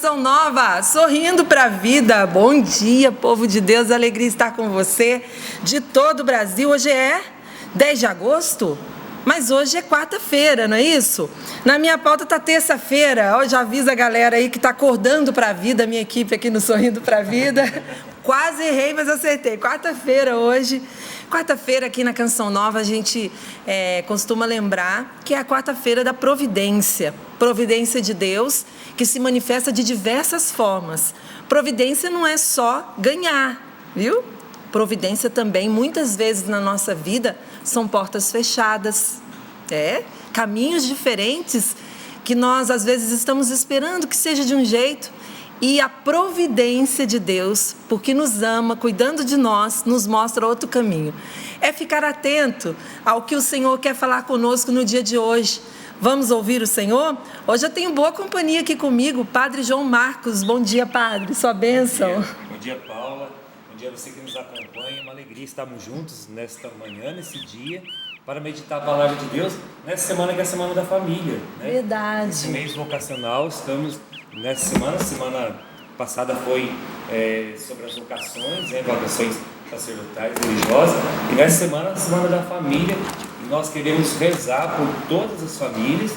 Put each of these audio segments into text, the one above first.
Canção Nova, sorrindo para a vida. Bom dia, povo de Deus, alegria estar com você de todo o Brasil. Hoje é 10 de agosto, mas hoje é quarta-feira, não é isso? Na minha pauta está terça-feira. Eu já aviso a galera aí que está acordando para a vida, a minha equipe aqui no Sorrindo para a Vida. Quase errei, mas acertei. Quarta-feira hoje. Quarta-feira aqui na Canção Nova a gente costuma lembrar que é a quarta-feira da providência. Providência de Deus que se manifesta de diversas formas. Providência não é só ganhar, viu? Providência também, muitas vezes na nossa vida, são portas fechadas. Caminhos diferentes que nós às vezes estamos esperando que seja de um jeito. E a providência de Deus, porque nos ama, cuidando de nós, nos mostra outro caminho. É ficar atento ao que o Senhor quer falar conosco no dia de hoje. Vamos ouvir o Senhor? Hoje eu tenho boa companhia aqui comigo, o Padre João Marcos. Bom dia, Padre, sua bênção. Bom dia, Paula. Bom dia a você que nos acompanha. Uma alegria estarmos juntos nesta manhã, nesse dia, para meditar a palavra de Deus, nessa semana que é a Semana da Família. Né? Verdade. Esse mês vocacional, estamos nessa semana passada foi sobre as vocações, vocações sacerdotais, religiosas, e nessa semana, a Semana da Família, nós queremos rezar por todas as famílias,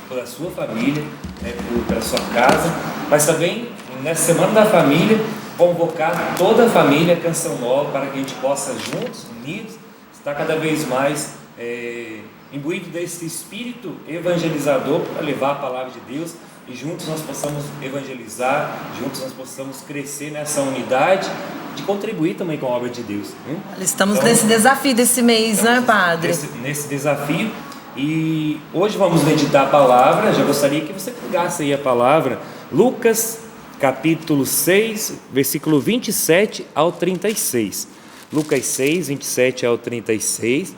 pela sua família, pela sua casa, mas também nessa Semana da Família, convocar toda a família Canção Nova para que a gente possa juntos, unidos, estar cada vez mais imbuído desse espírito evangelizador para levar a palavra de Deus e juntos nós possamos evangelizar, juntos nós possamos crescer nessa unidade de contribuir também com a obra de Deus. Estamos nesse desafio desse mês, né, Padre? Nesse desafio, e hoje vamos meditar a palavra. Já gostaria que você pegasse aí a palavra, Lucas capítulo 6, versículo 27 ao 36. Lucas 6, 27 ao 36. O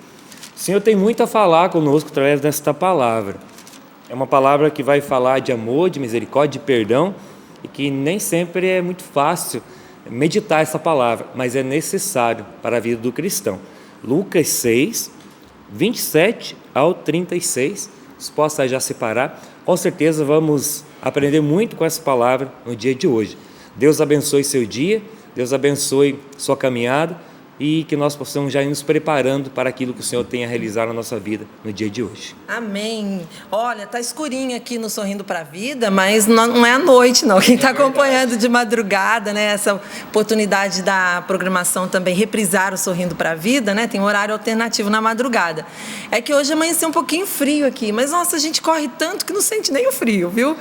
Senhor tem muito a falar conosco através desta palavra. É uma palavra que vai falar de amor, de misericórdia, de perdão, e que nem sempre é muito fácil meditar essa palavra, mas é necessário para a vida do cristão. Lucas 6, 27 ao 36, se possa já separar, com certeza vamos aprender muito com essa palavra no dia de hoje. Deus abençoe seu dia, Deus abençoe sua caminhada, e que nós possamos já ir nos preparando para aquilo que o Senhor tem a realizar na nossa vida no dia de hoje. Amém. Olha, tá escurinho aqui no Sorrindo para a Vida, mas não é à noite, não. Quem está acompanhando de madrugada, né, essa oportunidade da programação também reprisar o Sorrindo para a Vida, né, tem um horário alternativo na madrugada. É que hoje amanheceu um pouquinho frio aqui, mas nossa, a gente corre tanto que não sente nem o frio, viu?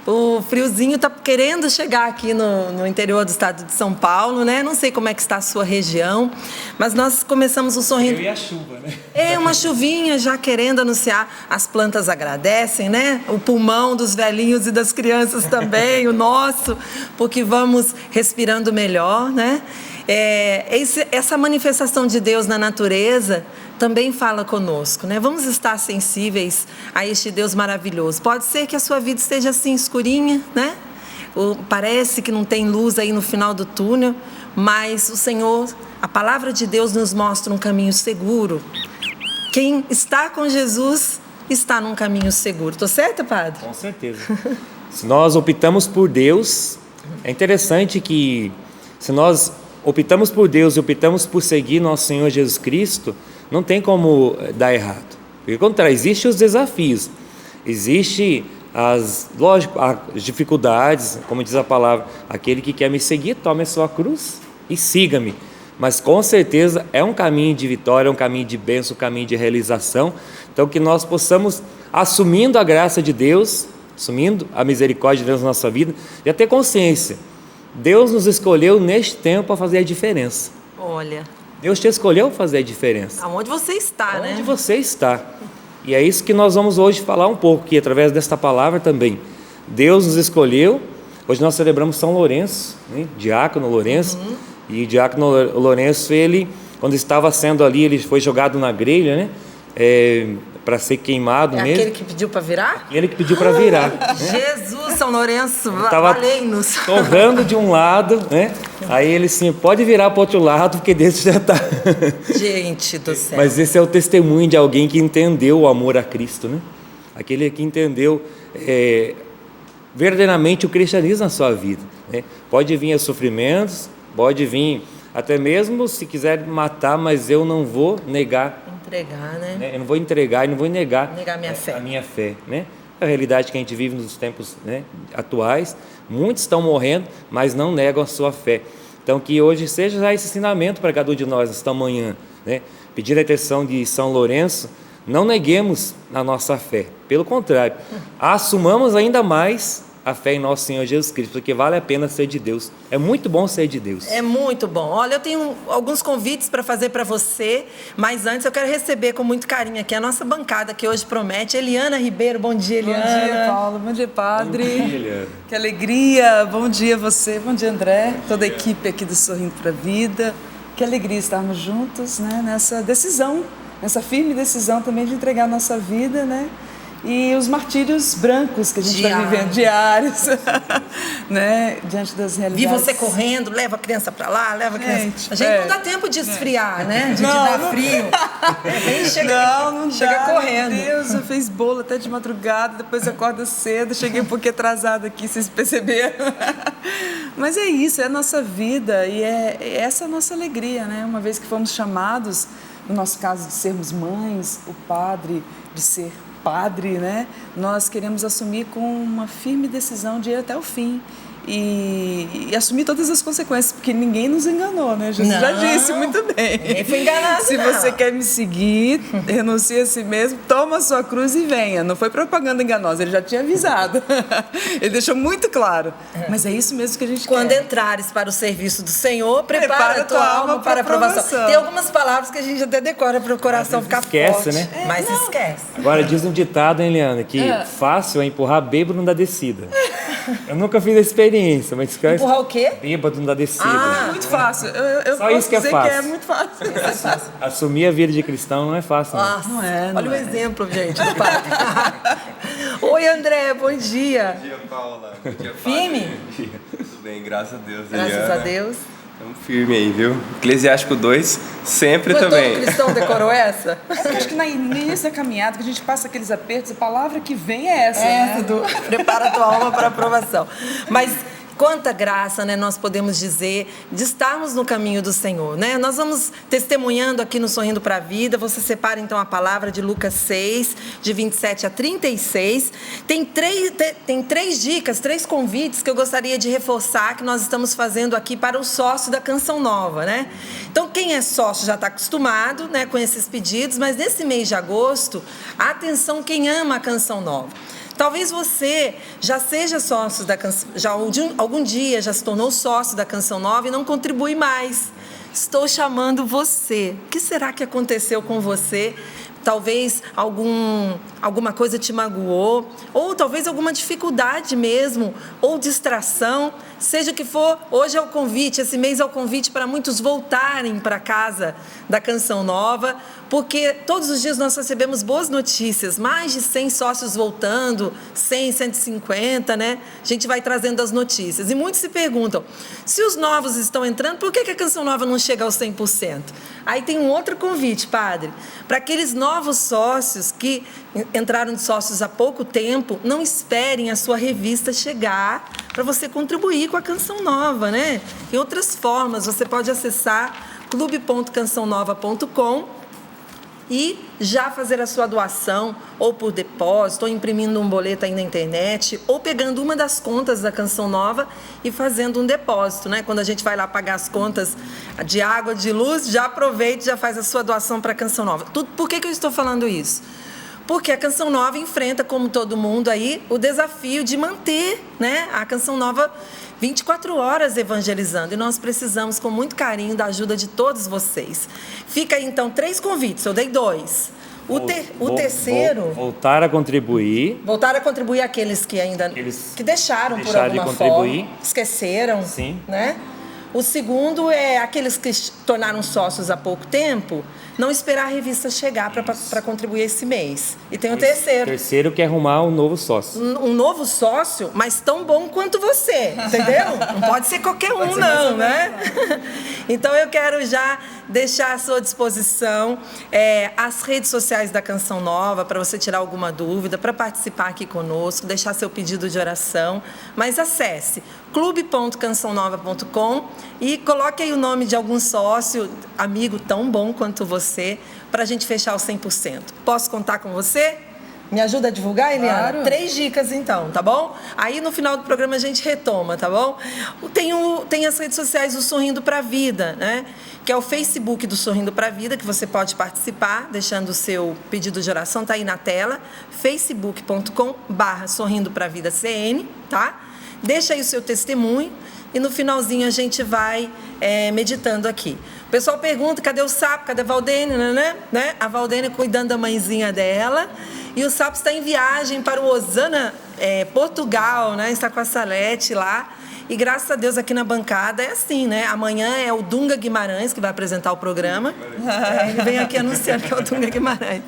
O friozinho tá querendo chegar aqui no interior do estado de São Paulo, né? Não sei como é que está a sua região, mas nós começamos o Sorrindo. E a chuva, né? Uma chuvinha já querendo anunciar. As plantas agradecem, né? O pulmão dos velhinhos e das crianças também, o nosso, porque vamos respirando melhor, né? Essa manifestação de Deus na natureza também fala conosco, né? Vamos estar sensíveis a este Deus maravilhoso. Pode ser que a sua vida esteja assim escurinha, né? Parece que não tem luz aí no final do túnel, mas o Senhor, a palavra de Deus nos mostra um caminho seguro. Quem está com Jesus está num caminho seguro. Estou certa, Padre? Com certeza. Se nós optamos por Deus, é interessante que se nós optamos por Deus e optamos por seguir nosso Senhor Jesus Cristo, não tem como dar errado. Pelo contrário, existem os desafios, existem as dificuldades, como diz a palavra, aquele que quer me seguir, tome a sua cruz e siga-me. Mas com certeza é um caminho de vitória, é um caminho de bênção, um caminho de realização. Então que nós possamos, assumindo a graça de Deus, assumindo a misericórdia de Deus na nossa vida, e ter consciência, Deus nos escolheu neste tempo para fazer a diferença. Olha, Deus te escolheu para fazer a diferença. Aonde você está, né? Onde você está. E é isso que nós vamos hoje falar um pouco, que através desta palavra também. Deus nos escolheu. Hoje nós celebramos São Lourenço, né? Diácono Lourenço. E o Diácono Lourenço, ele, quando estava sendo ali, ele foi jogado na grelha, né? Para ser queimado mesmo. Aquele que pediu para virar? Aquele que pediu para virar. Né? Jesus, São Lourenço, valei-nos. Torrando de um lado, né? Aí ele assim, pode virar para o outro lado, porque desse já está. Gente do céu. Mas esse é o testemunho de alguém que entendeu o amor a Cristo, né? Aquele que entendeu verdadeiramente o cristianismo na sua vida, né? Pode vir a sofrimentos, pode vir até mesmo se quiser me matar, mas eu não vou negar. Entregar, né? Eu não vou entregar e não vou negar a minha fé, né? É a realidade que a gente vive nos tempos, né, atuais. Muitos estão morrendo, mas não negam a sua fé. Então, que hoje seja já esse ensinamento para cada um de nós esta manhã, né? Pedindo a intercessão de São Lourenço, não neguemos a nossa fé. Pelo contrário, assumamos ainda mais a fé em nosso Senhor Jesus Cristo, porque vale a pena ser de Deus. É muito bom ser de Deus. É muito bom. Olha, eu tenho alguns convites para fazer para você, mas antes eu quero receber com muito carinho aqui a nossa bancada que hoje promete. Eliana Ribeiro, bom dia, Eliana. Bom dia, Paulo. Bom dia, Padre. Bom dia, Eliana. Que alegria. Bom dia você, bom dia, André. Toda a equipe aqui do Sorrindo para a Vida. Que alegria estarmos juntos, né, nessa decisão, nessa firme decisão também de entregar a nossa vida, né? E os martírios brancos que a gente vai vivendo, diários, né? Diante das realidades. Vi você correndo, leva a criança para lá, leva a criança. A gente não dá tempo de esfriar, né? De dar frio. Não chega dá, correndo. Meu Deus, eu fiz bolo até de madrugada, depois acorda cedo, cheguei um pouquinho atrasada aqui, vocês perceberam. Mas é isso, é a nossa vida e é essa a nossa alegria, né? Uma vez que fomos chamados, no nosso caso, de sermos mães, o padre, de ser padre, né? Nós queremos assumir com uma firme decisão de ir até o fim e assumir todas as consequências, porque ninguém nos enganou, né? Jesus já disse muito bem. Ninguém foi enganado. Se você quer me seguir, renuncie a si mesmo, toma a sua cruz e venha. Não foi propaganda enganosa, ele já tinha avisado. Ele deixou muito claro. Mas é isso mesmo que a gente Quando quer. entrares para o serviço do Senhor, prepara a tua alma para a aprovação. Tem algumas palavras que a gente até decora para o coração ficar esquece, forte. né? Mas esquece. Agora diz um ditado, hein, Eliana, que fácil é empurrar bêbado na descida. Eu nunca fiz a experiência, mas esquece. Empurrar o quê? Bêbado na descida. É muito fácil. Eu Só posso isso que é dizer fácil. que é muito fácil. Assumir a vida de cristão não é fácil, não. Nossa, Não é. olha o exemplo, gente, do padre. Oi, André, bom dia. Bom dia, Paula. Bom dia, Padre. Firme? Tudo bem, graças a Deus. Graças Eliana. a Deus. Estamos firme aí, viu? Eclesiástico 2, sempre Todo também. cristão decorou essa? Acho que no início da caminhada, que a gente passa aqueles apertos, a palavra que vem é essa, né? Prepara a tua alma para a aprovação. Mas quanta graça, né, nós podemos dizer de estarmos no caminho do Senhor, né? Nós vamos testemunhando aqui no Sorrindo para a Vida. Você separa então a palavra de Lucas 6, de 27 a 36. Tem três dicas, 3 convites que eu gostaria de reforçar que nós estamos fazendo aqui para o sócio da Canção Nova, né? Então, quem é sócio já está acostumado, né, com esses pedidos, mas nesse mês de agosto, atenção quem ama a Canção Nova. Talvez você já seja sócio da Canção, algum dia já se tornou sócio da Canção Nova e não contribui mais. Estou chamando você. O que será que aconteceu com você? Talvez alguma coisa te magoou, ou talvez alguma dificuldade mesmo, ou distração, seja o que for, hoje é o convite, esse mês é o convite para muitos voltarem para a casa da Canção Nova, porque todos os dias nós recebemos boas notícias, mais de 100 sócios voltando, 100, 150, né? A gente vai trazendo as notícias. E muitos se perguntam, se os novos estão entrando, por que a Canção Nova não chega aos 100%? Aí tem um outro convite, padre, para aqueles novos sócios que entraram de sócios há pouco tempo, não esperem a sua revista chegar para você contribuir com a Canção Nova, né? Em outras formas, você pode acessar clube.cançãonova.com e já fazer a sua doação, ou por depósito, ou imprimindo um boleto aí na internet, ou pegando uma das contas da Canção Nova e fazendo um depósito, né? Quando a gente vai lá pagar as contas de água, de luz, já aproveita e já faz a sua doação para a Canção Nova. Por que eu estou falando isso? Porque a Canção Nova enfrenta, como todo mundo aí, o desafio de manter, né, a Canção Nova 24 horas evangelizando. E nós precisamos, com muito carinho, da ajuda de todos vocês. Fica aí, então, 3 convites. Eu dei 2. O terceiro... Voltar a contribuir. Voltar a contribuir aqueles que ainda... que deixaram por deixaram de alguma contribuir. forma. Esqueceram. Sim. Né? O segundo é aqueles que tornaram sócios há pouco tempo, não esperar a revista chegar para contribuir esse mês. E tem o terceiro. O terceiro que é arrumar um novo sócio. Um novo sócio, mas tão bom quanto você, entendeu? Não pode ser qualquer um, não, né? Então eu quero já deixar à sua disposição as redes sociais da Canção Nova para você tirar alguma dúvida, para participar aqui conosco, deixar seu pedido de oração. Mas acesse clube.cançãonova.com e coloque aí o nome de algum sócio, amigo tão bom quanto você, para a gente fechar o 100%. Posso contar com você? Me ajuda a divulgar, Eliana? Claro. 3 dicas, então, tá bom? Aí, no final do programa, a gente retoma, tá bom? Tem as redes sociais do Sorrindo pra Vida, né? Que é o Facebook do Sorrindo pra Vida, que você pode participar, deixando o seu pedido de oração, tá aí na tela, facebook.com/sorrindopravidacn, tá? Deixa aí o seu testemunho e no finalzinho a gente vai meditando aqui. O pessoal pergunta, cadê o Sapo? Cadê a Valdênia, né? A Valdênia cuidando da mãezinha dela. E o Sapo está em viagem para o Osana, Portugal, né? Está com a Salete lá. E graças a Deus aqui na bancada é assim, né? Amanhã é o Dunga Guimarães que vai apresentar o programa. Ele vem aqui anunciando que é o Dunga Guimarães.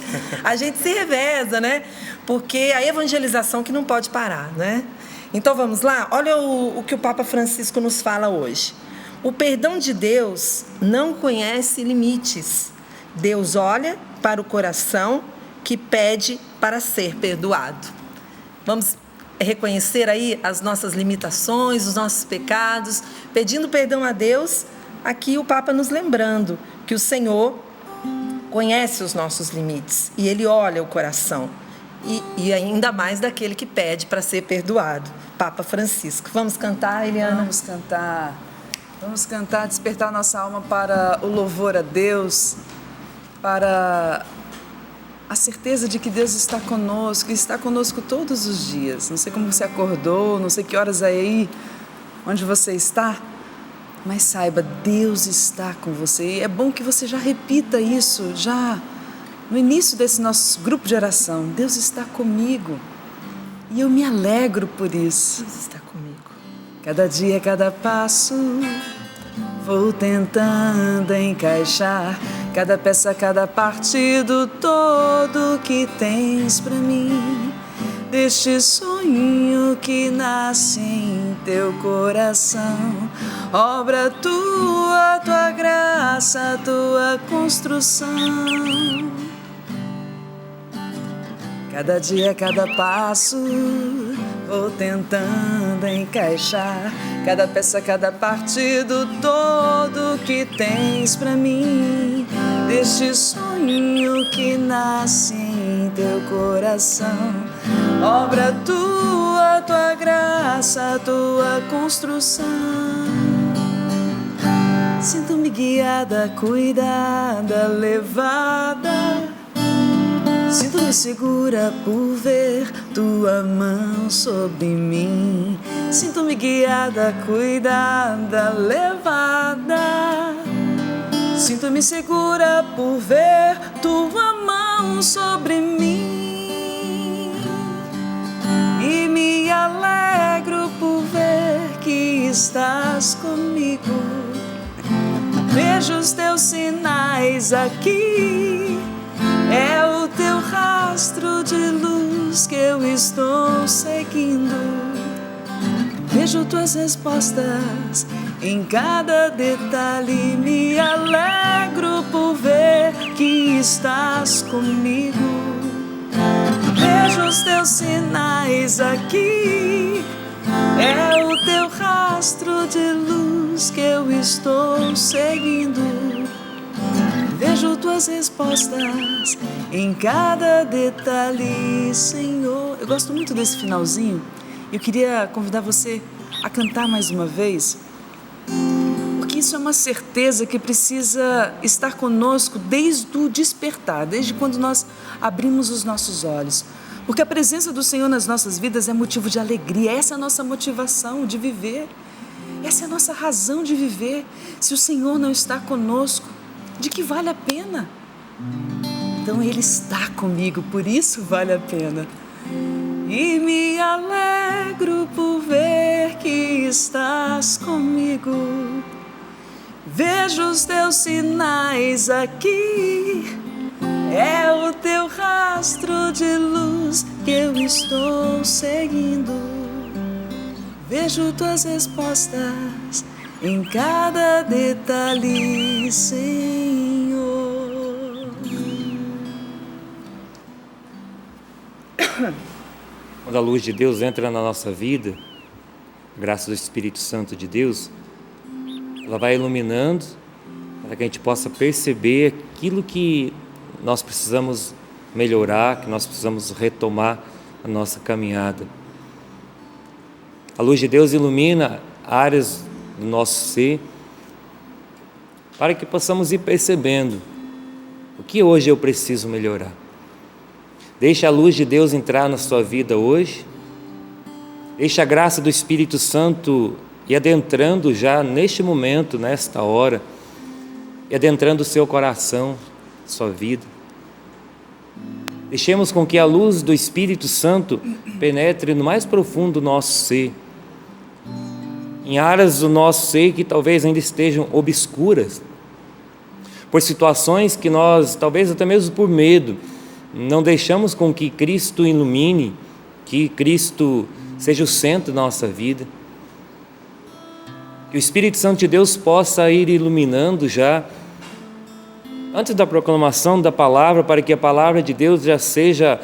A gente se reveza, né? Porque a evangelização que não pode parar, né? Então vamos lá? Olha o que o Papa Francisco nos fala hoje. O perdão de Deus não conhece limites. Deus olha para o coração que pede para ser perdoado. Vamos reconhecer aí as nossas limitações, os nossos pecados, pedindo perdão a Deus. Aqui o Papa nos lembrando que o Senhor conhece os nossos limites e Ele olha o coração. E ainda mais daquele que pede para ser perdoado, Papa Francisco. Vamos cantar, Eliana? Vamos cantar, despertar nossa alma para o louvor a Deus, para a certeza de que Deus está conosco, e está conosco todos os dias. Não sei como você acordou, não sei que horas é aí, onde você está, mas saiba, Deus está com você. E é bom que você já repita isso, já no início desse nosso grupo de oração. Deus está comigo e eu me alegro por isso. Deus está comigo. Cada dia, cada passo, vou tentando encaixar cada peça, cada parte do todo que tens pra mim. Deste sonho que nasce em teu coração, obra tua, tua graça, tua construção. Cada dia, cada passo, vou tentando encaixar cada peça, cada parte do todo que tens pra mim. Deste sonho que nasce em teu coração, obra tua, tua graça, tua construção. Sinto-me guiada, cuidada, levada. Sinto-me segura por ver tua mão sobre mim. Sinto-me guiada, cuidada, levada. Sinto-me segura por ver tua mão sobre mim. E me alegro por ver que estás comigo. Vejo os teus sinais aqui. É o teu rastro de luz que eu estou seguindo. Vejo tuas respostas em cada detalhe. Me alegro por ver que estás comigo. Vejo os teus sinais aqui. É o teu rastro de luz que eu estou seguindo. Vejo tuas respostas em cada detalhe, Senhor. Eu gosto muito desse finalzinho. Eu queria convidar você a cantar mais uma vez, porque isso é uma certeza que precisa estar conosco desde o despertar, desde quando nós abrimos os nossos olhos. Porque a presença do Senhor nas nossas vidas é motivo de alegria. Essa é a nossa motivação de viver. Essa é a nossa razão de viver. Se o Senhor não está conosco, de que vale a pena? Então Ele está comigo, por isso vale a pena. E me alegro por ver que estás comigo. Vejo os teus sinais aqui. É o teu rastro de luz que eu estou seguindo. Vejo tuas respostas em cada detalhe, Senhor. Quando a luz de Deus entra na nossa vida, graças ao Espírito Santo de Deus, ela vai iluminando para que a gente possa perceber aquilo que nós precisamos melhorar, que nós precisamos retomar a nossa caminhada. A luz de Deus ilumina áreas do nosso ser para que possamos ir percebendo o que hoje eu preciso melhorar. Deixa a luz de Deus entrar na sua vida hoje. Deixa a graça do Espírito Santo ir adentrando já neste momento, nesta hora, e adentrando o seu coração, sua vida. Deixemos com que a luz do Espírito Santo penetre no mais profundo do nosso ser, em áreas do nosso ser que talvez ainda estejam obscuras, por situações que nós, talvez até mesmo por medo, não deixamos com que Cristo ilumine, que Cristo seja o centro da nossa vida. Que o Espírito Santo de Deus possa ir iluminando já, antes da proclamação da palavra, para que a palavra de Deus já seja,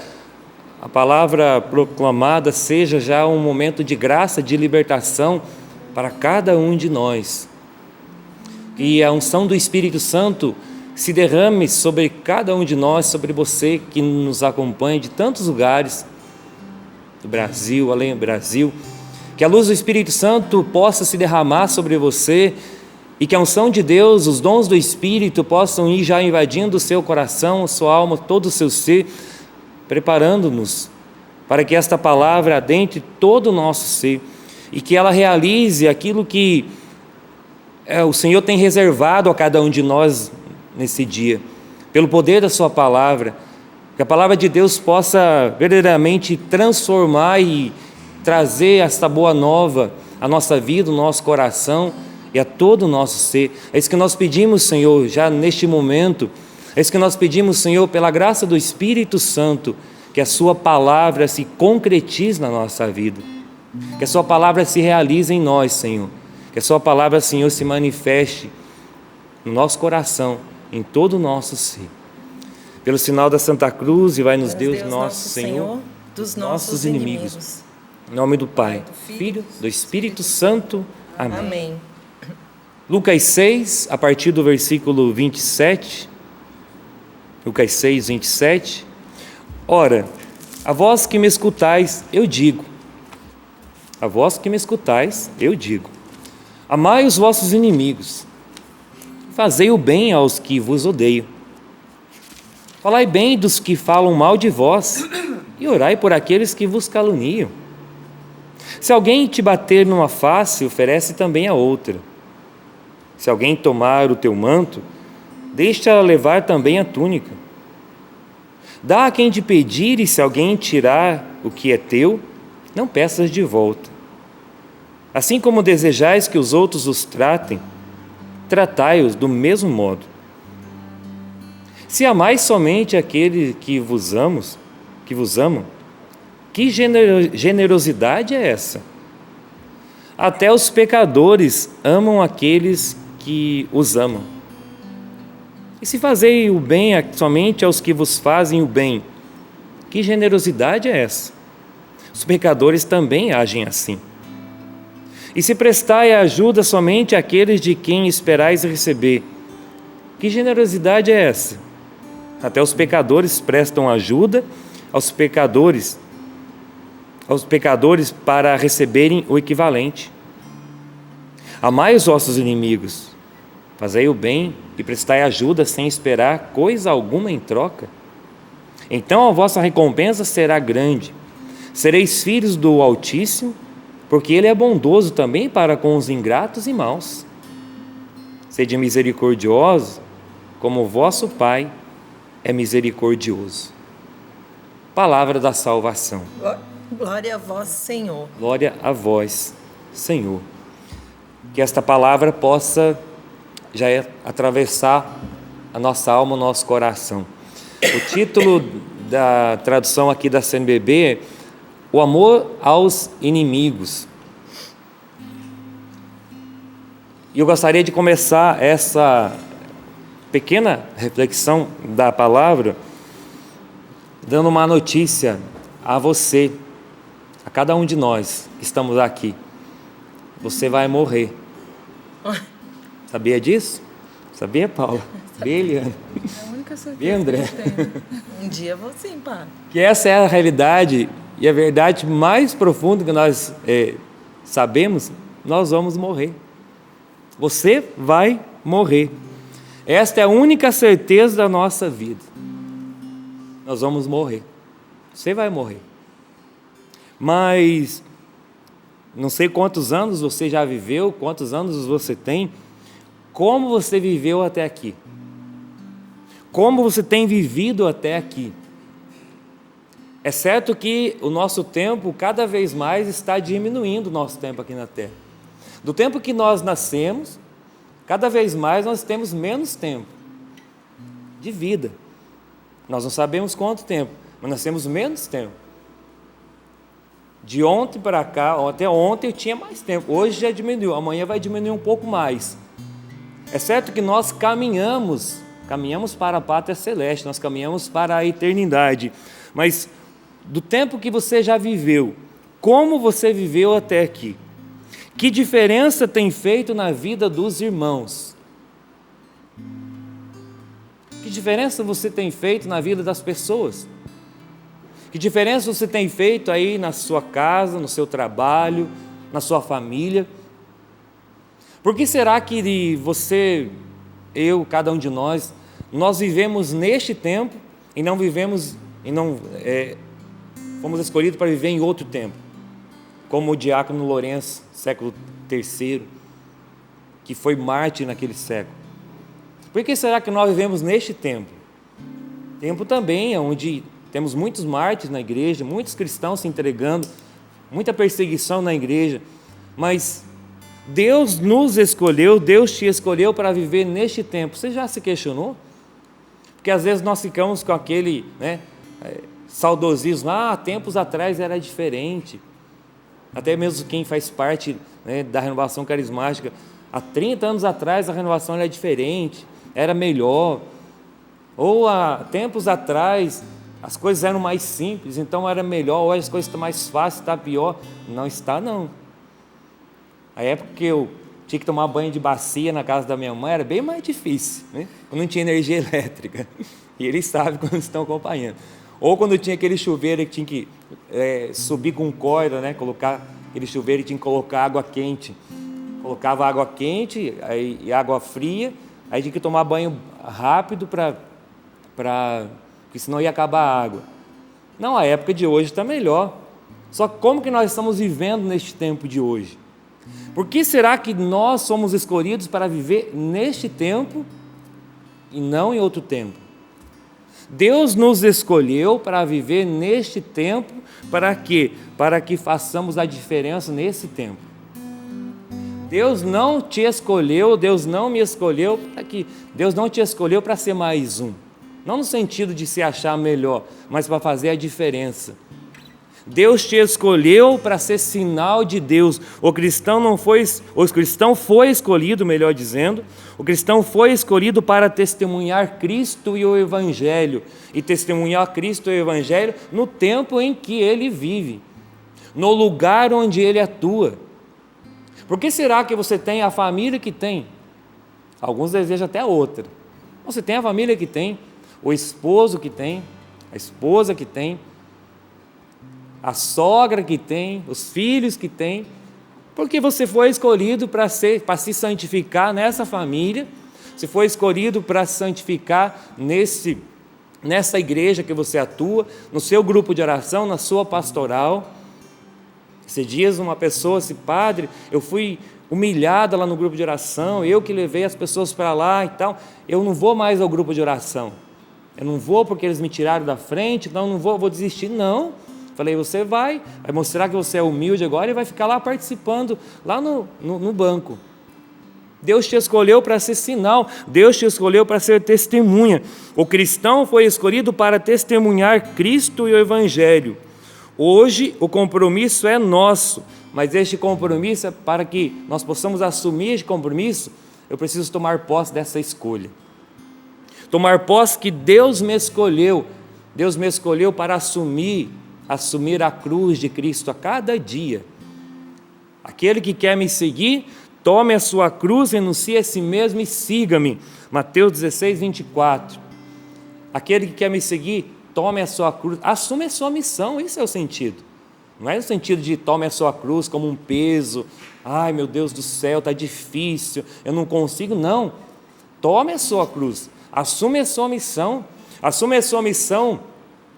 a palavra proclamada seja já um momento de graça, de libertação para cada um de nós. Que a unção do Espírito Santo se derrame sobre cada um de nós, sobre você que nos acompanha de tantos lugares do Brasil, além do Brasil. Que a luz do Espírito Santo possa se derramar sobre você e que a unção de Deus, os dons do Espírito possam ir já invadindo o seu coração, a sua alma, todo o seu ser, preparando-nos para que esta palavra adentre todo o nosso ser e que ela realize aquilo que o Senhor tem reservado a cada um de nós nesse dia, pelo poder da sua palavra, que a palavra de Deus possa verdadeiramente transformar e trazer esta boa nova à nossa vida, ao nosso coração e a todo o nosso ser. É isso que nós pedimos, Senhor, já neste momento. É isso que nós pedimos, Senhor, pela graça do Espírito Santo, que a sua palavra se concretize na nossa vida, que a sua palavra se realize em nós, Senhor, que a sua palavra, Senhor, se manifeste no nosso coração, em todo o nosso ser. Pelo sinal da Santa Cruz, e vai nos Deus nosso Senhor, dos nossos inimigos. Em nome do Pai, do Filho, do Espírito Santo. Amém. Amém. Lucas 6, a partir do versículo 27. Lucas 6, 27. Ora, a vós que me escutais, eu digo. A vós que me escutais, eu digo. Amai os vossos inimigos. Fazei o bem aos que vos odeiam. Falai bem dos que falam mal de vós e orai por aqueles que vos caluniam. Se alguém te bater numa face, oferece também a outra. Se alguém tomar o teu manto, deixa levar também a túnica. Dá a quem te pedir, e se alguém tirar o que é teu, não peças de volta. Assim como desejais que os outros os tratem, tratai-os do mesmo modo. Se amais somente aquele que vos amam, que generosidade é essa? Até os pecadores amam aqueles que os amam. E se fazei o bem somente aos que vos fazem o bem, que generosidade é essa? Os pecadores também agem assim. E se prestai a ajuda somente àqueles de quem esperais receber, que generosidade é essa? Até os pecadores prestam ajuda aos pecadores para receberem o equivalente. Amai os vossos inimigos, fazei o bem e prestai ajuda sem esperar coisa alguma em troca. Então a vossa recompensa será grande. Sereis filhos do Altíssimo, porque Ele é bondoso também para com os ingratos e maus. Sede misericordiosos, como o vosso Pai é misericordioso. Palavra da salvação. Glória a vós, Senhor. Glória a vós, Senhor. Que esta palavra possa já atravessar a nossa alma, o nosso coração. O título da tradução aqui da CNBB é O Amor aos Inimigos. E eu gostaria de começar essa pequena reflexão da palavra dando uma notícia a você, a cada um de nós que estamos aqui. Você vai morrer. Sabia disso? Sabia, Paula? Sabia, Eliana? É a única certeza Sabia, André? que eu tenho. Um dia eu vou sim, pai. Que essa é a realidade e a verdade mais profunda que nós sabemos, nós vamos morrer. Você vai morrer. Esta é a única certeza da nossa vida. Nós vamos morrer. Você vai morrer. Mas não sei quantos anos você já viveu, quantos anos você tem, como você viveu até aqui. Como você tem vivido até aqui. É certo que o nosso tempo, cada vez mais, está diminuindo o nosso tempo aqui na Terra. Do tempo que nós nascemos, cada vez mais nós temos menos tempo de vida. Nós não sabemos quanto tempo, mas nós temos menos tempo. De ontem para cá, até ontem eu tinha mais tempo, hoje já diminuiu, amanhã vai diminuir um pouco mais. É certo que nós caminhamos para a pátria celeste, nós caminhamos para a eternidade, mas do tempo que você já viveu, como você viveu até aqui? Que diferença tem feito na vida dos irmãos? Que diferença você tem feito na vida das pessoas? Que diferença você tem feito aí na sua casa, no seu trabalho, na sua família? Por que será que você, eu, cada um de nós vivemos neste tempo e não vivemos, fomos escolhidos para viver em outro tempo? Como o diácono Lourenço, século III, que foi mártir naquele século. Por que será que nós vivemos neste tempo? Tempo também onde temos muitos mártires na igreja, muitos cristãos se entregando, muita perseguição na igreja, mas Deus nos escolheu, Deus te escolheu para viver neste tempo. Você já se questionou? Porque às vezes nós ficamos com aquele saudosismo, tempos atrás era diferente. Até mesmo quem faz parte da renovação carismática, há 30 anos atrás a renovação era diferente, era melhor. Ou há tempos atrás as coisas eram mais simples, então era melhor. Hoje as coisas estão mais fáceis, está pior. Não está, não. A época que eu tinha que tomar banho de bacia na casa da minha mãe era bem mais difícil, né? Eu não tinha energia elétrica, e eles sabem quando estão acompanhando. Ou quando tinha aquele chuveiro que tinha que subir com corda, né? Colocar aquele chuveiro e tinha que colocar água quente. Colocava água quente e água fria, aí tinha que tomar banho rápido porque senão ia acabar a água. Não, a época de hoje está melhor. Só que como que nós estamos vivendo neste tempo de hoje? Por que será que nós somos escolhidos para viver neste tempo e não em outro tempo? Deus nos escolheu para viver neste tempo, para quê? Para que façamos a diferença nesse tempo. Deus não te escolheu, Deus não me escolheu para que Deus não te escolheu para ser mais um. Não no sentido de se achar melhor, mas para fazer a diferença. Deus te escolheu para ser sinal de Deus. O cristão foi escolhido, melhor dizendo, o cristão foi escolhido para testemunhar Cristo e o Evangelho, e testemunhar Cristo e o Evangelho no tempo em que ele vive, no lugar onde ele atua. Por que será que você tem a família que tem? Alguns desejam até outra. Você tem a família que tem, o esposo que tem, a esposa que tem, a sogra que tem, os filhos que tem, porque você foi escolhido para se santificar nessa família, você foi escolhido para se santificar nessa igreja que você atua, no seu grupo de oração, na sua pastoral. Esses dias uma pessoa disse: padre, eu fui humilhada lá no grupo de oração, eu que levei as pessoas para lá e tal, eu não vou mais ao grupo de oração, eu não vou porque eles me tiraram da frente, então eu não vou desistir. Não. Falei: você vai mostrar que você é humilde agora e vai ficar lá participando, lá no banco. Deus te escolheu para ser sinal, Deus te escolheu para ser testemunha. O cristão foi escolhido para testemunhar Cristo e o Evangelho. Hoje o compromisso é nosso, Mas este compromisso, para que nós possamos assumir este compromisso, eu preciso tomar posse dessa escolha. Tomar posse que Deus me escolheu para assumir a cruz de Cristo a cada dia. Aquele que quer me seguir, tome a sua cruz, renuncie a si mesmo e siga-me. Mateus 16, 24. Aquele que quer me seguir, tome a sua cruz, assume a sua missão, esse é o sentido. Não é o sentido de tome a sua cruz como um peso, ai meu Deus do céu, está difícil, eu não consigo, não. Tome a sua cruz, assume a sua missão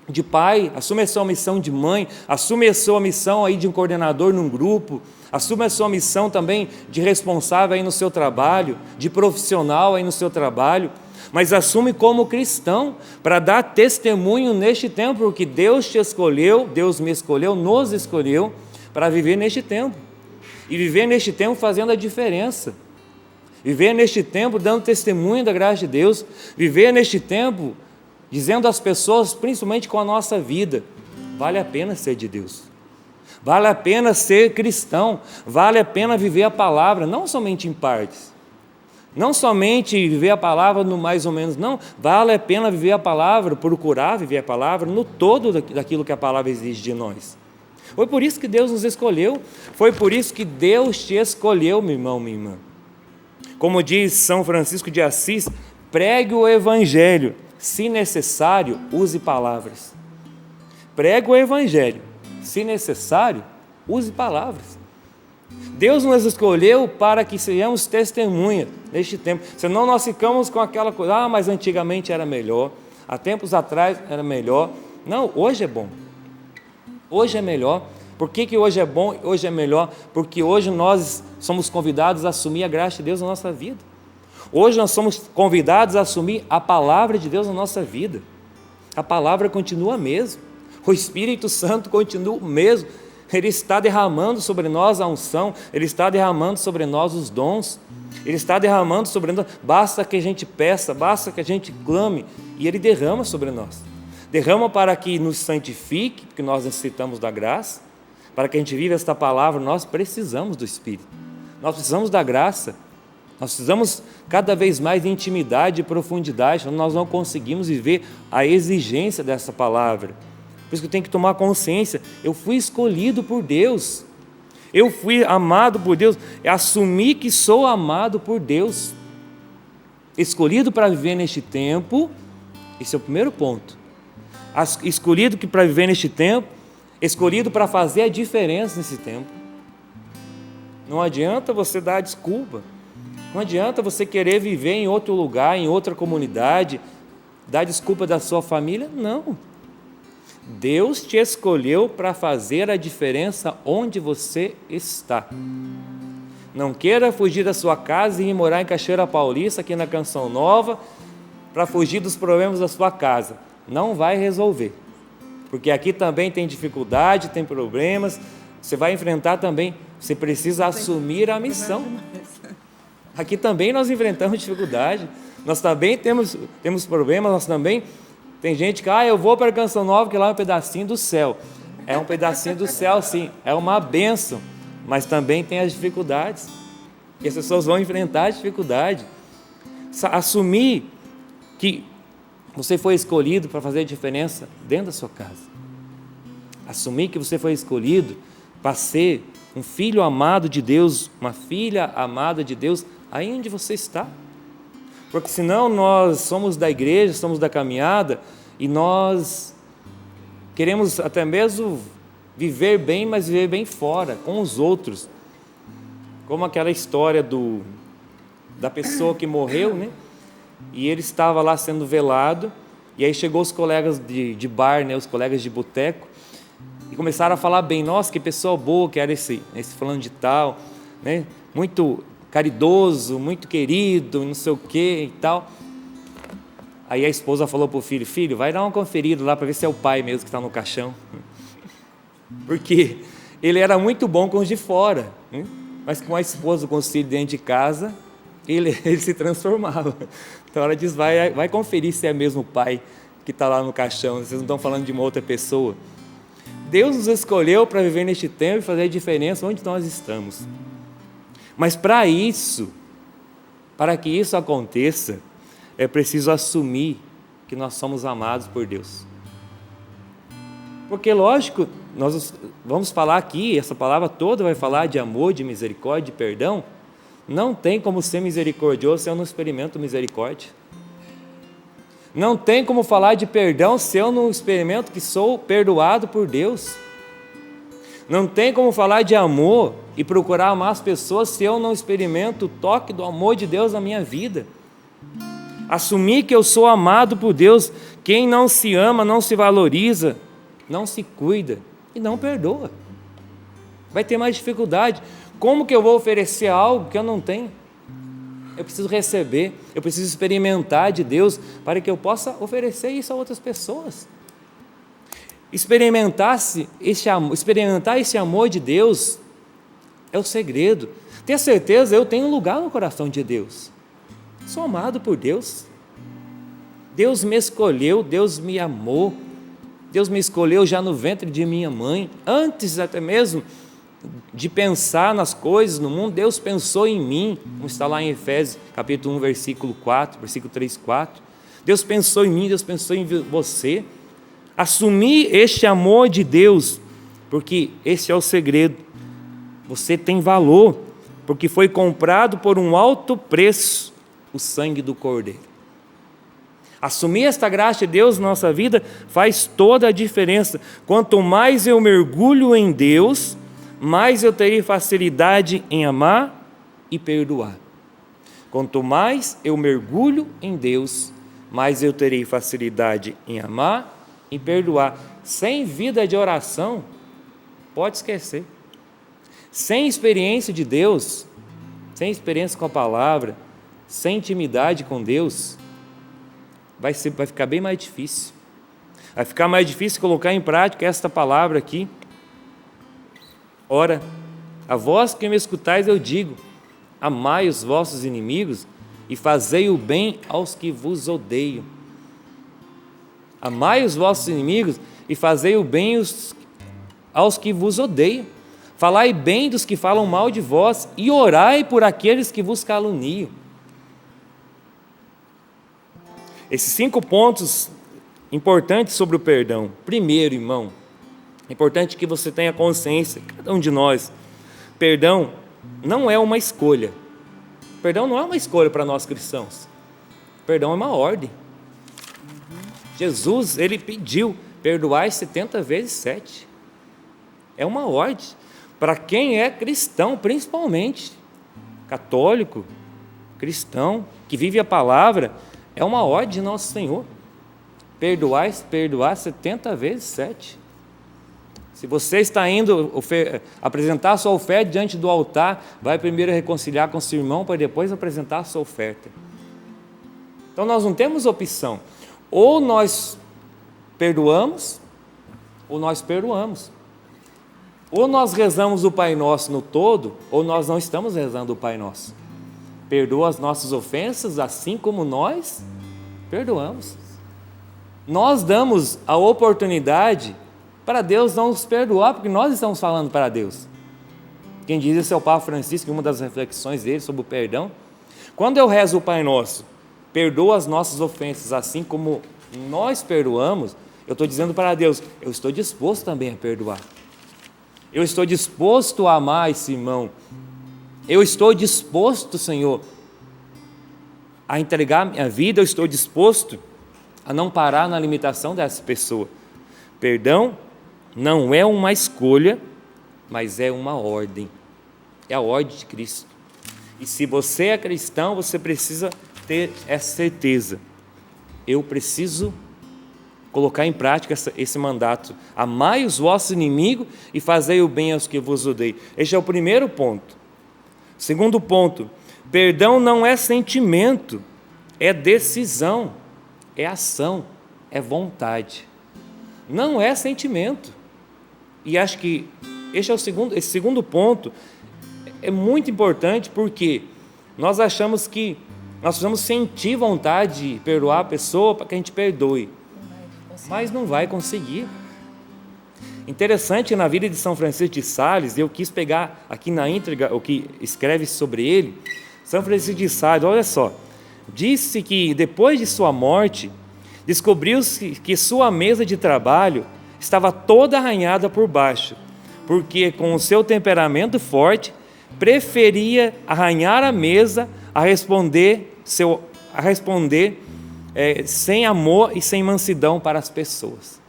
de pai, assume a sua missão de mãe, assume a sua missão aí de um coordenador num grupo, assume a sua missão também de responsável aí no seu trabalho, de profissional aí no seu trabalho, mas assume como cristão, para dar testemunho neste tempo, porque Deus te escolheu, Deus me escolheu, nos escolheu, para viver neste tempo, e viver neste tempo fazendo a diferença, viver neste tempo dando testemunho da graça de Deus, viver neste tempo dizendo às pessoas, principalmente com a nossa vida, vale a pena ser de Deus, vale a pena ser cristão, vale a pena viver a palavra, não somente em partes, não somente viver a palavra no mais ou menos, não, vale a pena viver a palavra, procurar viver a palavra no todo daquilo que a palavra exige de nós. Foi por isso que Deus nos escolheu, foi por isso que Deus te escolheu, meu irmão, minha irmã. Como diz São Francisco de Assis, pregue o evangelho, se necessário, use palavras. Pregue o evangelho, se necessário, use palavras. Deus nos escolheu para que sejamos testemunha neste tempo, senão nós ficamos com aquela coisa, mas antigamente era melhor, há tempos atrás era melhor. Não, hoje é bom, hoje é melhor. Por que hoje é bom, hoje é melhor? Porque hoje nós somos convidados a assumir a graça de Deus na nossa vida. Hoje nós somos convidados a assumir a palavra de Deus na nossa vida. A palavra continua a mesma, o Espírito Santo continua o mesmo, Ele está derramando sobre nós a unção, Ele está derramando sobre nós os dons, Ele está derramando sobre nós, basta que a gente peça, basta que a gente clame, e Ele derrama sobre nós. Derrama para que nos santifique, porque nós necessitamos da graça, para que a gente viva esta palavra, nós precisamos do Espírito, nós precisamos da graça, nós precisamos cada vez mais de intimidade e profundidade, nós não conseguimos viver a exigência dessa palavra. Por isso que eu tenho que tomar consciência, eu fui escolhido por Deus, eu fui amado por Deus, assumir que sou amado por Deus, escolhido para viver neste tempo, esse é o primeiro ponto, escolhido para viver neste tempo, escolhido para fazer a diferença nesse tempo. Não adianta você dar desculpa, não adianta você querer viver em outro lugar, em outra comunidade, dar desculpa da sua família, não. Deus te escolheu para fazer a diferença onde você está. Não queira fugir da sua casa e ir morar em Cachoeira Paulista, aqui na Canção Nova, para fugir dos problemas da sua casa. Não vai resolver, porque aqui também tem dificuldade, tem problemas, você vai enfrentar também, você precisa assumir a missão. Aqui também nós enfrentamos dificuldade, nós também temos problemas, nós também, tem gente que, eu vou para a Canção Nova, que lá é um pedacinho do céu. É um pedacinho do céu, sim, é uma bênção, mas também tem as dificuldades, e as pessoas vão enfrentar a dificuldade. Assumir que você foi escolhido para fazer a diferença dentro da sua casa. Assumir que você foi escolhido para ser um filho amado de Deus, uma filha amada de Deus, aí onde você está. Porque senão nós somos da igreja, somos da caminhada, e nós queremos até mesmo viver bem, mas viver bem fora, com os outros. Como aquela história da pessoa que morreu, né? E ele estava lá sendo velado, e aí chegou os colegas de bar, né? Os colegas de boteco, e começaram a falar bem, nossa, que pessoa boa que era esse fulano de tal, né? Muito caridoso, muito querido, não sei o que e tal. Aí a esposa falou para o filho, filho, vai dar uma conferida lá para ver se é o pai mesmo que está no caixão. Porque ele era muito bom com os de fora, né? Mas com a esposa, com os filhos dentro de casa, ele se transformava. Então ela diz, vai conferir se é mesmo o pai que está lá no caixão, vocês não estão falando de uma outra pessoa. Deus nos escolheu para viver neste tempo e fazer a diferença onde nós estamos. Mas para que isso aconteça, é preciso assumir que nós somos amados por Deus. Porque, lógico, nós vamos falar aqui, essa palavra toda vai falar de amor, de misericórdia, de perdão. Não tem como ser misericordioso se eu não experimento misericórdia. Não tem como falar de perdão se eu não experimento que sou perdoado por Deus. Não tem como falar de amor e procurar amar as pessoas se eu não experimento o toque do amor de Deus na minha vida. Assumir que eu sou amado por Deus. Quem não se ama, não se valoriza, não se cuida e não perdoa. Vai ter mais dificuldade. Como que eu vou oferecer algo que eu não tenho? Eu preciso receber, eu preciso experimentar de Deus para que eu possa oferecer isso a outras pessoas. Experimentar esse amor de Deus é o segredo. Ter certeza, eu tenho um lugar no coração de Deus. Sou amado por Deus. Deus me escolheu, Deus me amou. Deus me escolheu já no ventre de minha mãe, antes até mesmo de pensar nas coisas no mundo. Deus pensou em mim. Vamos estar lá em Efésios, capítulo 1, versículo 4, versículo 3, 4. Deus pensou em mim, Deus pensou em você. Assumir este amor de Deus, porque esse é o segredo. Você tem valor, porque foi comprado por um alto preço, o sangue do Cordeiro. Assumir esta graça de Deus na nossa vida faz toda a diferença. Quanto mais eu mergulho em Deus, mais eu terei facilidade em amar e perdoar. Quanto mais eu mergulho em Deus, mais eu terei facilidade em amar e perdoar. Sem vida de oração, pode esquecer. Sem experiência de Deus, sem experiência com a palavra, sem intimidade com Deus, vai ficar bem mais difícil. Vai ficar mais difícil colocar em prática esta palavra aqui. Ora, a vós que me escutais eu digo, amai os vossos inimigos e fazei o bem aos que vos odeiam. Amai os vossos inimigos e fazei o bem aos que vos odeiam. Falai bem dos que falam mal de vós e orai por aqueles que vos caluniam. Esses 5 pontos importantes sobre o perdão. Primeiro, irmão, é importante que você tenha consciência, cada um de nós, perdão não é uma escolha. Perdão não é uma escolha para nós cristãos. Perdão é uma ordem. Jesus, ele pediu, perdoai 70 vezes 7. É uma ordem. Para quem é cristão, principalmente, católico, cristão, que vive a palavra, é uma ordem de nosso Senhor. Perdoar 70 vezes 7. Se você está indo apresentar a sua oferta diante do altar, vai primeiro reconciliar com seu irmão para depois apresentar a sua oferta. Então nós não temos opção. Ou nós perdoamos, ou nós perdoamos. Ou nós rezamos o Pai Nosso no todo, ou nós não estamos rezando o Pai Nosso. Perdoa as nossas ofensas, assim como nós perdoamos. Nós damos a oportunidade para Deus não nos perdoar, porque nós estamos falando para Deus. Quem diz isso é o Papa Francisco, em uma das reflexões dele sobre o perdão. Quando eu rezo o Pai Nosso, perdoa as nossas ofensas, assim como nós perdoamos, eu estou dizendo para Deus, eu estou disposto também a perdoar. Eu estou disposto a amar esse irmão. Eu estou disposto, Senhor, a entregar minha vida, eu estou disposto a não parar na limitação dessa pessoa. Perdão não é uma escolha, mas é uma ordem. É a ordem de Cristo. E se você é cristão, você precisa ter essa certeza. Eu preciso colocar em prática esse mandato. Amai os vossos inimigos e fazei o bem aos que vos odeiam. Este é o primeiro ponto. Segundo ponto, perdão não é sentimento, é decisão, é ação, é vontade. Não é sentimento. E acho que esse segundo ponto é muito importante, porque nós achamos que nós precisamos sentir vontade de perdoar a pessoa para que a gente perdoe. Mas não vai conseguir. Interessante que na vida de São Francisco de Sales, eu quis pegar aqui na íntegra o que escreve sobre ele. São Francisco de Sales, olha só, disse que depois de sua morte, descobriu-se que sua mesa de trabalho estava toda arranhada por baixo, porque com o seu temperamento forte, preferia arranhar a mesa a responder sem amor e sem mansidão para as pessoas.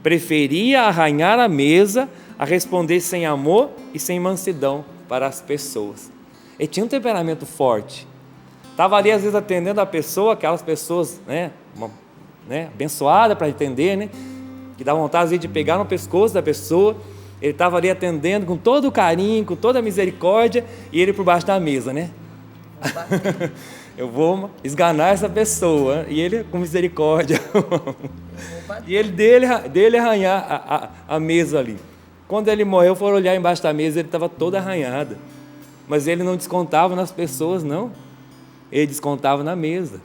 Preferia arranhar a mesa a responder sem amor e sem mansidão para as pessoas. Ele tinha um temperamento forte. Estava ali, às vezes, atendendo a pessoa, aquelas pessoas, abençoadas para atender, né? Que dá vontade, às vezes, de pegar no pescoço da pessoa. Ele estava ali atendendo com todo o carinho, com toda a misericórdia, e ele por baixo da mesa, né? Eu vou esganar essa pessoa, e ele com misericórdia. E ele dele arranhar a mesa ali. Quando ele morreu, foram olhar embaixo da mesa, ele estava toda arranhada. Mas ele não descontava nas pessoas, não. Ele descontava na mesa.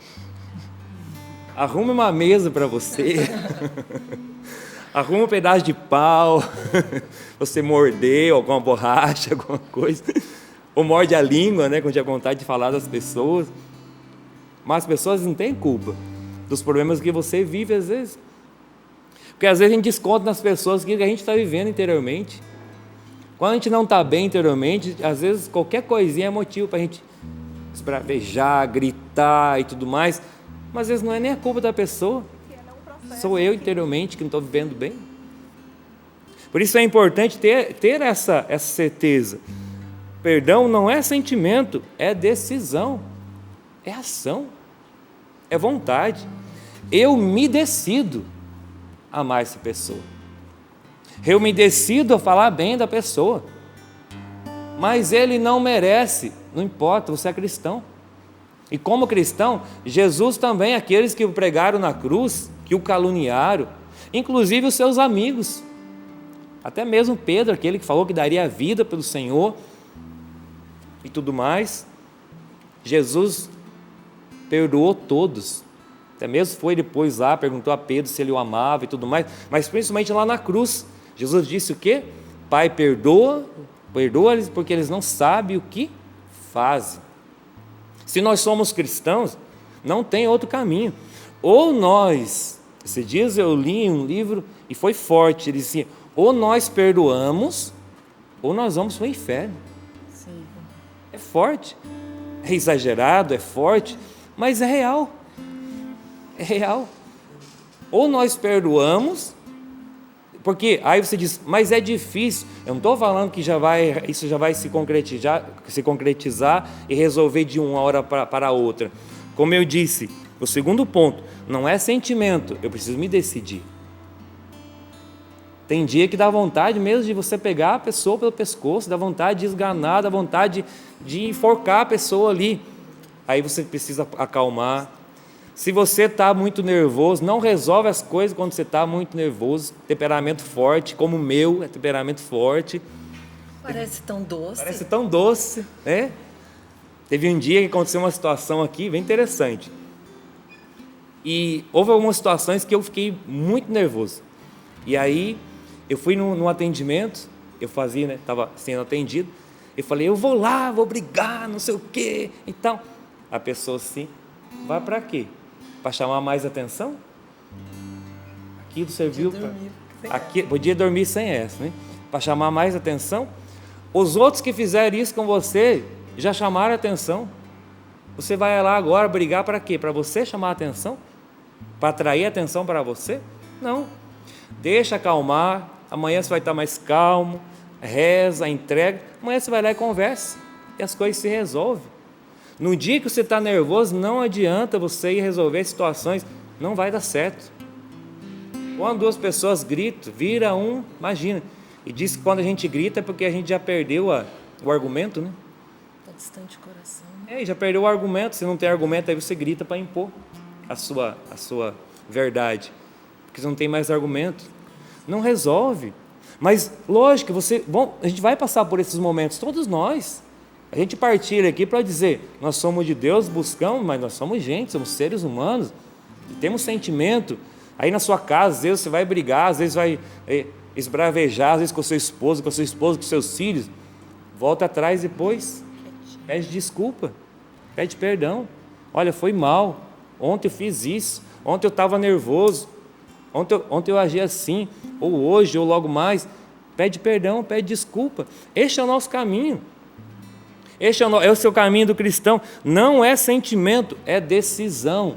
Arrume uma mesa para você. Arruma um pedaço de pau. Você mordeu alguma borracha, alguma coisa. Ou morde a língua, né, quando tinha vontade de falar das pessoas. Mas as pessoas não têm culpa dos problemas que você vive, às vezes. Porque às vezes a gente desconta nas pessoas o que a gente está vivendo interiormente. Quando a gente não está bem interiormente, às vezes qualquer coisinha é motivo para a gente esbravejar, gritar e tudo mais. Mas às vezes não é nem a culpa da pessoa. Sou eu interiormente que não estou vivendo bem. Por isso é importante ter essa certeza. Perdão não é sentimento, é decisão, é ação, é vontade. Eu me decido a amar essa pessoa. Eu me decido a falar bem da pessoa. Mas ele não merece, não importa, você é cristão. E como cristão, Jesus também, aqueles que o pregaram na cruz, que o caluniaram, inclusive os seus amigos. Até mesmo Pedro, aquele que falou que daria a vida pelo Senhor e tudo mais. Jesus perdoou todos. Até mesmo foi depois lá, perguntou a Pedro se ele o amava e tudo mais. Mas principalmente lá na cruz, Jesus disse o quê? Pai, perdoa-lhes porque eles não sabem o que fazem. Se nós somos cristãos, não tem outro caminho. Ou nós, esses dias eu li um livro e foi forte, ele dizia, ou nós perdoamos, ou nós vamos para o inferno. Sim. É forte, é exagerado, é forte, mas é real. É real. Ou nós perdoamos, porque aí você diz, mas é difícil. Eu não estou falando que isso já vai se concretizar e resolver de uma hora para outra. Como eu disse, o segundo ponto, não é sentimento, eu preciso me decidir. Tem dia que dá vontade mesmo de você pegar a pessoa pelo pescoço, dá vontade de esganar, dá vontade de enforcar a pessoa ali. Aí você precisa acalmar. Se você está muito nervoso, não resolve as coisas quando você está muito nervoso. Temperamento forte, como o meu, é temperamento forte. Parece tão doce. Parece tão doce, né? Teve um dia que aconteceu uma situação aqui bem interessante. E houve algumas situações que eu fiquei muito nervoso. E aí eu fui num atendimento, eu fazia, né? Estava sendo atendido. Eu falei, eu vou lá, vou brigar, não sei o quê. Então, a pessoa assim, vai para quê? Para chamar mais atenção? Aquilo serviu para... Podia dormir sem essa, né? Para chamar mais atenção. Os outros que fizeram isso com você já chamaram atenção. Você vai lá agora brigar para quê? Para você chamar atenção? Para atrair atenção para você? Não. Deixa acalmar. Amanhã você vai estar mais calmo. Reza, entrega. Amanhã você vai lá e conversa. E as coisas se resolvem. No dia que você está nervoso, não adianta você ir resolver situações. Não vai dar certo. Quando duas pessoas gritam, vira um, imagina. E diz que quando a gente grita é porque a gente já perdeu o argumento, né? Está distante o coração. Já perdeu o argumento. Se não tem argumento, aí você grita para impor a sua verdade. Porque você não tem mais argumento. Não resolve. Mas, lógico, a gente vai passar por esses momentos, todos nós. A gente partilha aqui para dizer, nós somos de Deus, buscamos, mas nós somos gente, somos seres humanos. E temos sentimento. Aí na sua casa, às vezes você vai brigar, às vezes vai esbravejar, às vezes com seu esposo, com seu esposo, com seus filhos, volta atrás depois, pede desculpa, pede perdão. Olha, foi mal, ontem eu fiz isso, ontem eu estava nervoso, ontem eu agi assim, ou hoje, ou logo mais. Pede perdão, pede desculpa. Este é o nosso caminho. Este é o seu caminho do cristão. Não é sentimento, é decisão.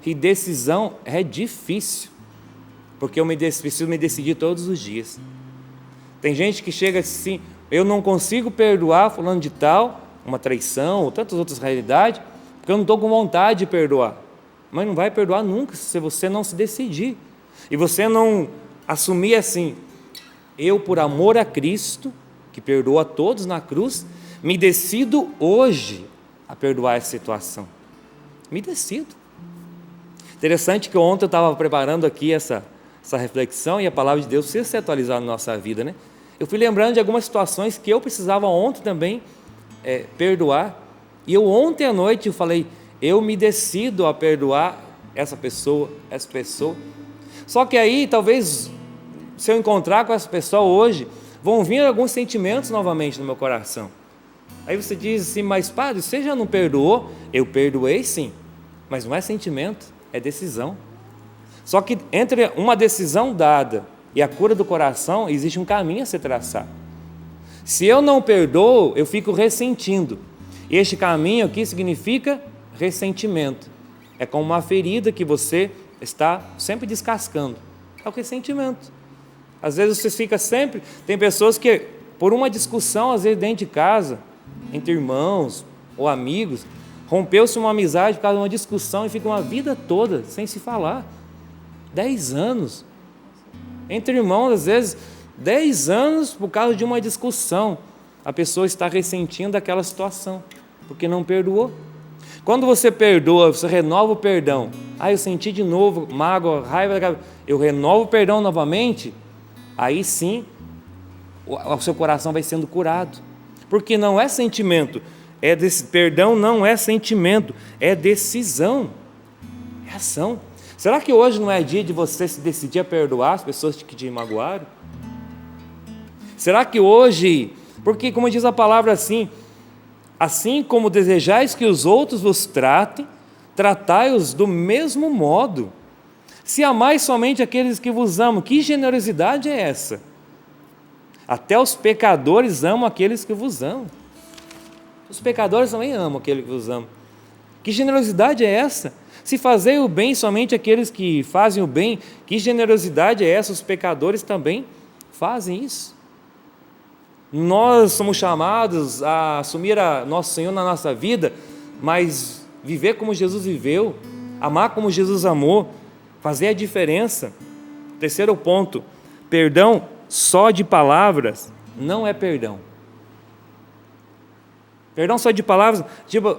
E decisão é difícil, porque eu preciso me decidir todos os dias. Tem gente que chega assim, eu não consigo perdoar fulano de tal, uma traição ou tantas outras realidades, porque eu não estou com vontade de perdoar. Mas não vai perdoar nunca se você não se decidir. E você não assumir assim, eu por amor a Cristo, que perdoa a todos na cruz, me decido hoje a perdoar essa situação. Me decido. Interessante que ontem eu estava preparando aqui essa reflexão e a palavra de Deus precisa ser atualizada na nossa vida, né? Eu fui lembrando de algumas situações que eu precisava ontem também perdoar. E eu ontem à noite eu falei, eu me decido a perdoar essa pessoa. Só que aí talvez se eu encontrar com essa pessoa hoje, vão vir alguns sentimentos novamente no meu coração. Aí você diz assim, mas padre, você já não perdoou? Eu perdoei sim, mas não é sentimento, é decisão. Só que entre uma decisão dada e a cura do coração, existe um caminho a ser traçado. Se eu não perdoo, eu fico ressentindo. E este caminho aqui significa ressentimento. É como uma ferida que você está sempre descascando. É o ressentimento. Às vezes você fica sempre... Tem pessoas que, por uma discussão, às vezes dentro de casa, entre irmãos ou amigos, rompeu-se uma amizade por causa de uma discussão e fica uma vida toda sem se falar. 10 anos. Entre irmãos, às vezes, 10 anos por causa de uma discussão. A pessoa está ressentindo aquela situação, porque não perdoou. Quando você perdoa, você renova o perdão. Eu senti de novo mágoa, raiva, eu renovo o perdão novamente. Aí sim, o seu coração vai sendo curado. Porque não é sentimento, perdão não é sentimento, é decisão, é ação. Será que hoje não é dia de você se decidir a perdoar as pessoas que te magoaram? Será que hoje, porque como diz a palavra assim como desejais que os outros vos tratem, tratai-os do mesmo modo. Se amais somente aqueles que vos amam, que generosidade é essa? Até os pecadores amam aqueles que vos amam. Os pecadores também amam aquele que vos ama. Que generosidade é essa? Se fazei o bem somente aqueles que fazem o bem, que generosidade é essa? Os pecadores também fazem isso. Nós somos chamados a assumir a nosso Senhor na nossa vida, mas viver como Jesus viveu, amar como Jesus amou, fazer a diferença. Terceiro ponto, perdão só de palavras não é perdão. Perdão só de palavras, tipo,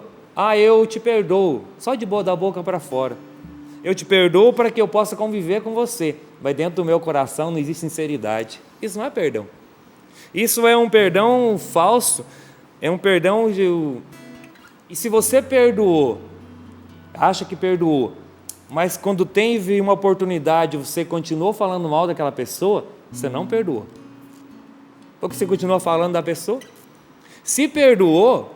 eu te perdoo, só de boa da boca para fora. Eu te perdoo para que eu possa conviver com você, mas dentro do meu coração não existe sinceridade. Isso não é perdão. Isso é um perdão falso, é um perdão de... E se você perdoou, acha que perdoou, mas quando teve uma oportunidade, você continuou falando mal daquela pessoa, você não perdoou. Porque você continua falando da pessoa. Se perdoou,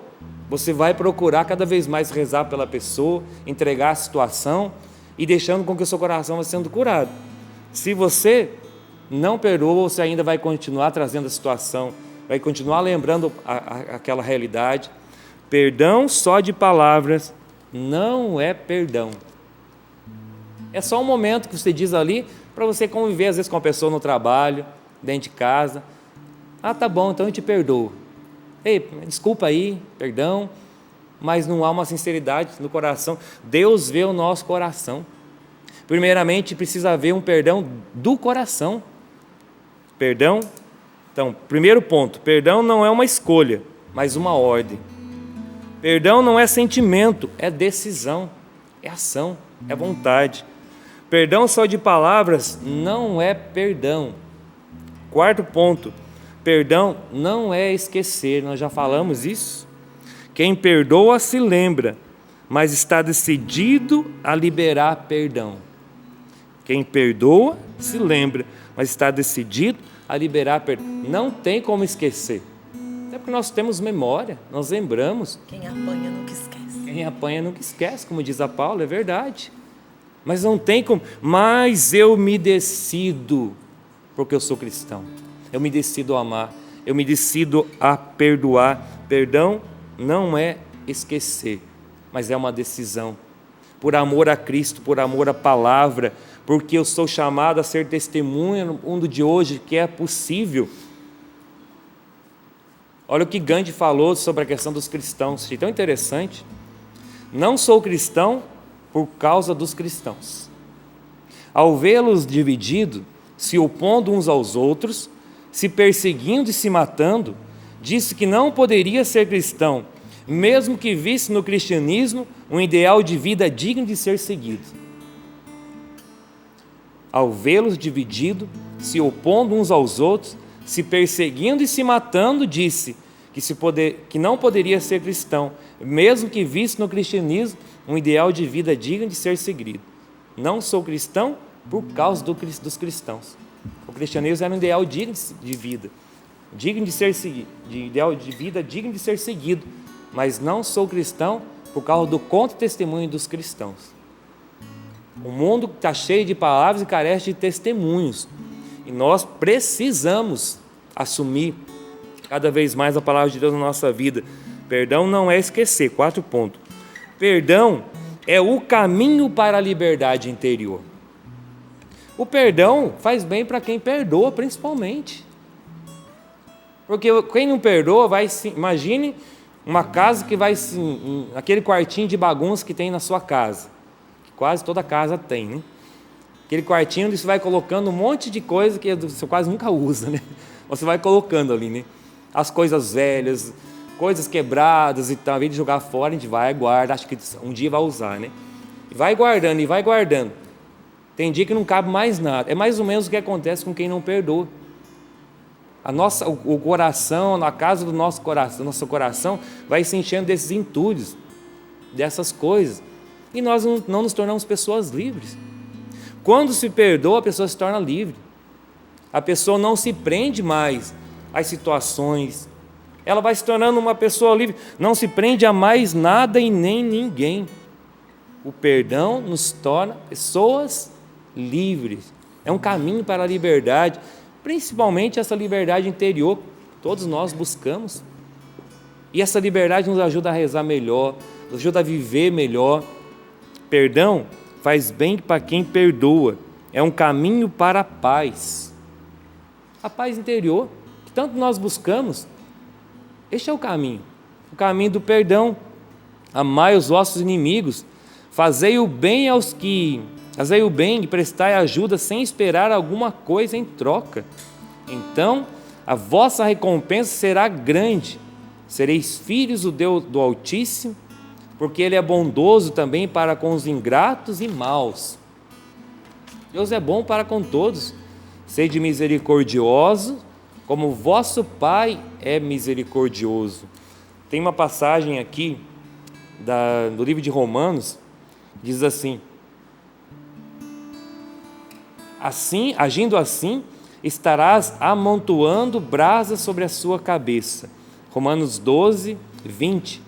você vai procurar cada vez mais rezar pela pessoa, entregar a situação e deixando com que o seu coração vá sendo curado. Se você não perdoa, você ainda vai continuar trazendo a situação, vai continuar lembrando aquela realidade. Perdão só de palavras não é perdão. É só um momento que você diz ali para você conviver às vezes com a pessoa no trabalho, dentro de casa. Tá bom, então eu te perdoo. Ei, desculpa aí, perdão, mas não há uma sinceridade no coração. Deus vê o nosso coração. Primeiramente precisa haver um perdão do coração. Perdão, então, primeiro ponto, perdão não é uma escolha, mas uma ordem. Perdão não é sentimento, é decisão, é ação, é vontade. Perdão só de palavras não é perdão. Quarto ponto, perdão não é esquecer, nós já falamos isso. Quem perdoa se lembra, mas está decidido a liberar perdão. Quem perdoa se lembra, mas está decidido a liberar perdão. Não tem como esquecer. Até porque nós temos memória, nós lembramos. Quem apanha nunca esquece. Quem apanha nunca esquece, como diz a Paula, é verdade. Mas não tem como. Mas eu me decido, porque eu sou cristão. Eu me decido a amar. Eu me decido a perdoar. Perdão não é esquecer, mas é uma decisão. Por amor a Cristo, por amor à palavra, porque eu sou chamado a ser testemunha no mundo de hoje que é possível. Olha o que Gandhi falou sobre a questão dos cristãos, achei tão interessante. Não sou cristão por causa dos cristãos. Ao vê-los divididos, se opondo uns aos outros, se perseguindo e se matando, disse que não poderia ser cristão, mesmo que visse no cristianismo um ideal de vida digno de ser seguido. Ao vê-los divididos, se opondo uns aos outros, se perseguindo e se matando, disse que não poderia ser cristão, mesmo que visse no cristianismo um ideal de vida digno de ser seguido. Não sou cristão por causa dos cristãos. O cristianismo era um ideal digno de vida, digno de ser seguido, ideal de vida digno de ser seguido, mas não sou cristão por causa do contra-testemunho dos cristãos. O mundo está cheio de palavras e carece de testemunhos, e nós precisamos assumir cada vez mais a palavra de Deus na nossa vida. Perdão não é esquecer. 4 pontos. Perdão é o caminho para a liberdade interior. O perdão faz bem para quem perdoa, principalmente. Porque quem não perdoa vai se... Imagine uma casa que vai se... aquele quartinho de bagunça que tem na sua casa. Que quase toda casa tem, né? Aquele quartinho onde você vai colocando um monte de coisa que você quase nunca usa, né? Você vai colocando ali, né? As coisas velhas, coisas quebradas e tal. Ao invés de jogar fora, a gente vai e guarda. Acho que um dia vai usar, né? E vai guardando, e vai guardando. Tem dia que não cabe mais nada. É mais ou menos o que acontece com quem não perdoa. O coração, na casa do nosso coração vai se enchendo desses entulhos, dessas coisas. E nós não nos tornamos pessoas livres. Quando se perdoa, a pessoa se torna livre. A pessoa não se prende mais às situações. Ela vai se tornando uma pessoa livre. Não se prende a mais nada e nem ninguém. O perdão nos torna pessoas livres. É um caminho para a liberdade, principalmente essa liberdade interior que todos nós buscamos. E essa liberdade nos ajuda a rezar melhor, nos ajuda a viver melhor. Perdão faz bem para quem perdoa. É um caminho para a paz. A paz interior, que tanto nós buscamos. Este é o caminho do perdão. Amai os vossos inimigos, fazei o bem e prestai ajuda sem esperar alguma coisa em troca. Então a vossa recompensa será grande. Sereis filhos do Altíssimo, porque Ele é bondoso também para com os ingratos e maus. Deus é bom para com todos. Sede misericordioso, como vosso Pai é misericordioso. Tem uma passagem aqui do livro de Romanos, diz assim: agindo assim, estarás amontoando brasas sobre a sua cabeça. Romanos 12, 20.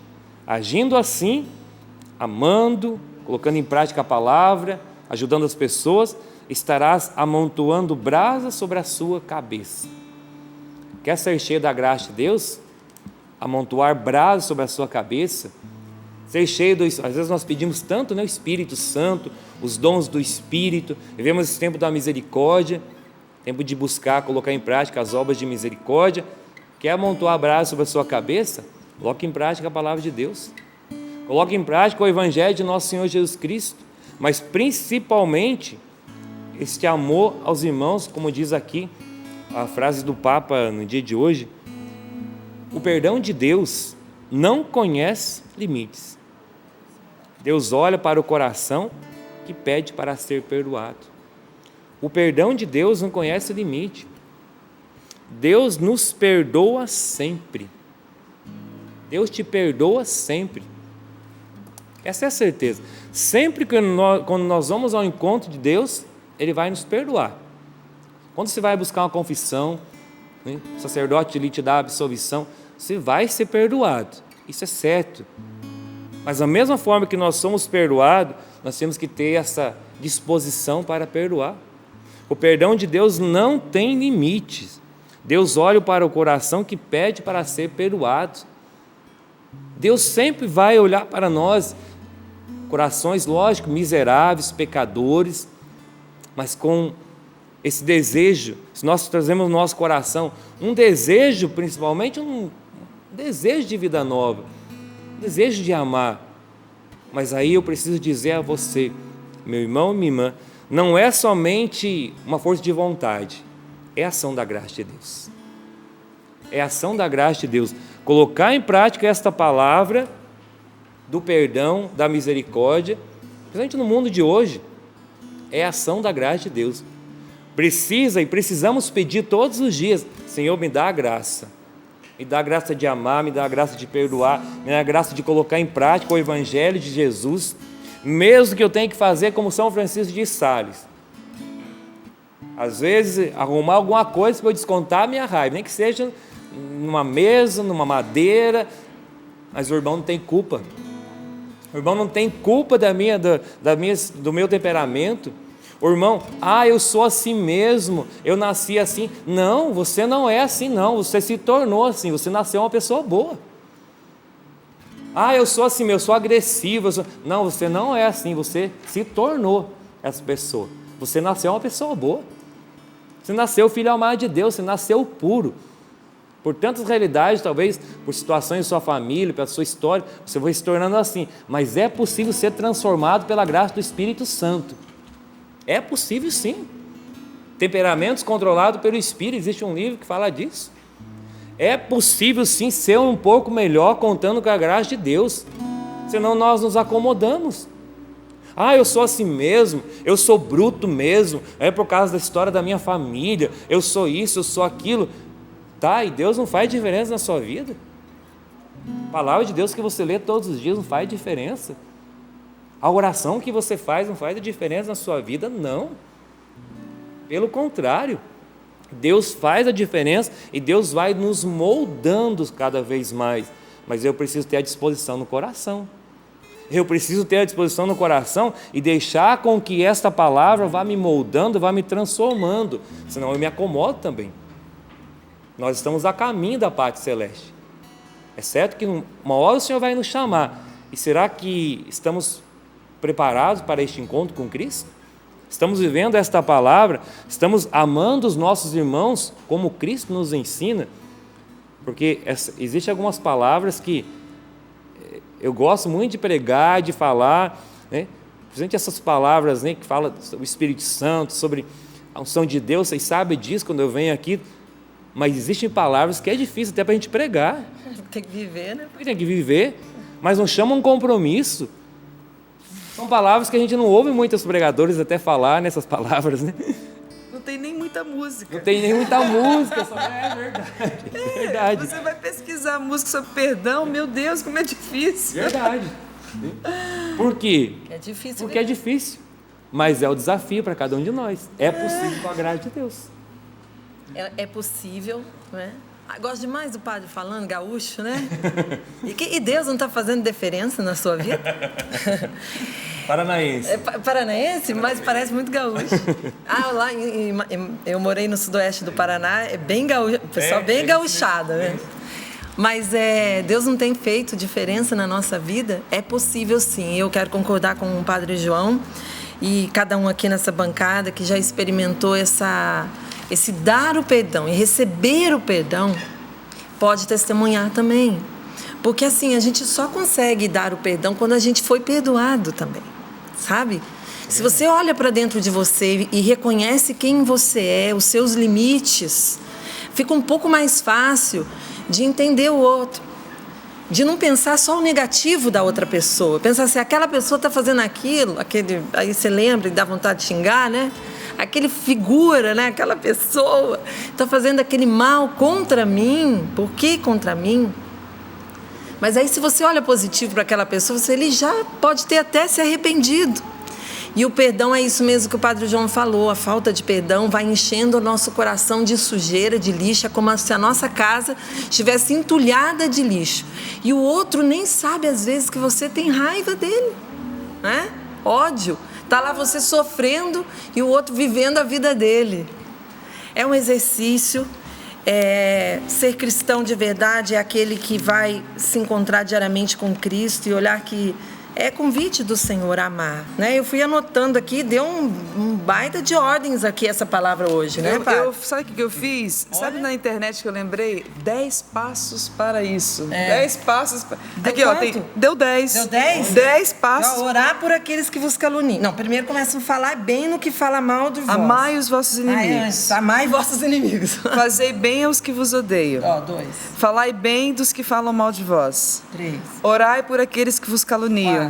Agindo assim, amando, colocando em prática a palavra, ajudando as pessoas, estarás amontoando brasas sobre a sua cabeça. Quer ser cheio da graça de Deus? Amontoar brasas sobre a sua cabeça? Ser cheio às vezes nós pedimos tanto, né? O Espírito Santo, os dons do Espírito. Vivemos esse tempo da misericórdia, tempo de buscar, colocar em prática as obras de misericórdia. Quer amontoar brasas sobre a sua cabeça? Coloque em prática a palavra de Deus. Coloque em prática o Evangelho de nosso Senhor Jesus Cristo. Mas principalmente este amor aos irmãos, como diz aqui a frase do Papa no dia de hoje. O perdão de Deus não conhece limites. Deus olha para o coração que pede para ser perdoado. O perdão de Deus não conhece limite. Deus nos perdoa sempre. Deus te perdoa sempre. Essa é a certeza. Sempre que quando nós vamos ao encontro de Deus, Ele vai nos perdoar. Quando você vai buscar uma confissão, né, o sacerdote lhe te dá a absolvição, você vai ser perdoado, isso é certo. Mas da mesma forma que nós somos perdoados, nós temos que ter essa disposição para perdoar. O perdão de Deus não tem limites. Deus olha para o coração que pede para ser perdoado. Deus sempre vai olhar para nós, corações, lógico, miseráveis, pecadores, mas com esse desejo, se nós trazemos no nosso coração um desejo, principalmente um desejo de vida nova, um desejo de amar, mas aí eu preciso dizer a você, meu irmão e minha irmã, não é somente uma força de vontade, é a ação da graça de Deus. É a ação da graça de Deus. Colocar em prática esta palavra do perdão, da misericórdia, principalmente no mundo de hoje, é a ação da graça de Deus. Precisamos pedir todos os dias, Senhor, me dá a graça. Me dá a graça de amar, me dá a graça de perdoar, me dá a graça de colocar em prática o Evangelho de Jesus, mesmo que eu tenha que fazer como São Francisco de Sales. Às vezes, arrumar alguma coisa para eu descontar a minha raiva, nem que seja numa mesa, numa madeira, mas o irmão não tem culpa. O irmão não tem culpa do meu temperamento. O irmão, eu sou assim mesmo, eu nasci assim. Não, você não é assim não, você se tornou assim, você nasceu uma pessoa boa. Eu sou assim, eu sou agressivo. Não, você não é assim, você se tornou essa pessoa. Você nasceu uma pessoa boa. Você nasceu filho amado de Deus, você nasceu puro. Por tantas realidades, talvez por situações de sua família, pela sua história, você vai se tornando assim. Mas é possível ser transformado pela graça do Espírito Santo. É possível sim. Temperamentos controlados pelo Espírito, existe um livro que fala disso. É possível sim ser um pouco melhor contando com a graça de Deus. Senão nós nos acomodamos. Eu sou assim mesmo, eu sou bruto mesmo, é por causa da história da minha família, eu sou isso, eu sou aquilo. E Deus não faz diferença na sua vida? A palavra de Deus que você lê todos os dias não faz diferença? A oração que você faz não faz a diferença na sua vida? Não. Pelo contrário, Deus faz a diferença e Deus vai nos moldando cada vez mais. Mas eu preciso ter a disposição no coração. Eu preciso ter a disposição no coração e deixar com que esta palavra vá me moldando, vá me transformando. Senão eu me acomodo também. Nós estamos a caminho da pátria celeste. É certo que uma hora o Senhor vai nos chamar. E será que estamos preparados para este encontro com Cristo? Estamos vivendo esta palavra? Estamos amando os nossos irmãos como Cristo nos ensina? Porque existem algumas palavras que eu gosto muito de pregar, de falar, né? Principalmente essas palavras, né, que falam sobre o Espírito Santo, sobre a unção de Deus. Vocês sabem disso quando eu venho aqui. Mas existem palavras que é difícil até para a gente pregar. Tem que viver, né? Tem que viver, mas não chama um compromisso. São palavras que a gente não ouve muitos pregadores até falar nessas palavras, né? Não tem nem muita música. Não tem nem muita música, é verdade. Verdade. Você vai pesquisar música sobre perdão, meu Deus, como é difícil. Verdade. Por quê? É difícil. Porque é difícil, mas é o desafio para cada um de nós. É possível com a graça de Deus. É possível, né? Gosto demais do padre falando, gaúcho, né? E Deus não está fazendo diferença na sua vida? Paranaense. Paranaense, mas parece muito gaúcho. Lá eu morei no sudoeste do Paraná, é bem gaúcho, o pessoal bem gauchado, né? Mas Deus não tem feito diferença na nossa vida? É possível sim. Eu quero concordar com o padre João e cada um aqui nessa bancada que já experimentou esse dar o perdão e receber o perdão, pode testemunhar também. Porque assim, a gente só consegue dar o perdão quando a gente foi perdoado também, sabe? Se você olha para dentro de você e reconhece quem você é, os seus limites, fica um pouco mais fácil de entender o outro, de não pensar só o negativo da outra pessoa, pensar assim, aquela pessoa está fazendo aquilo, aí você lembra e dá vontade de xingar, né? Aquele figura, né? Aquela pessoa está fazendo aquele mal contra mim. Por que contra mim? Mas aí se você olha positivo para aquela pessoa, ele já pode ter até se arrependido. E o perdão é isso mesmo que o Padre João falou. A falta de perdão vai enchendo o nosso coração de sujeira, de lixo. É como se a nossa casa estivesse entulhada de lixo. E o outro nem sabe, às vezes, que você tem raiva dele, né? Ódio. Está lá você sofrendo e o outro vivendo a vida dele. É um exercício. Ser cristão de verdade é aquele que vai se encontrar diariamente com Cristo e olhar que é convite do Senhor a amar, né? Eu fui anotando aqui, deu um baita de ordens aqui essa palavra hoje, né, Padre? Sabe o que eu fiz? Olha. Sabe na internet que eu lembrei? 10 passos para isso. 10 passos. Deu Aqui, ó, quanto? deu 10. Deu 10? 10 passos. Orar por aqueles que vos caluniam. Não, primeiro começam a falar bem no que fala mal de vós. Amai os vossos inimigos. Amai vossos inimigos. Fazei bem aos que vos odeiam. 2. Falai bem dos que falam mal de vós. 3. Orai por aqueles que vos caluniam. 4.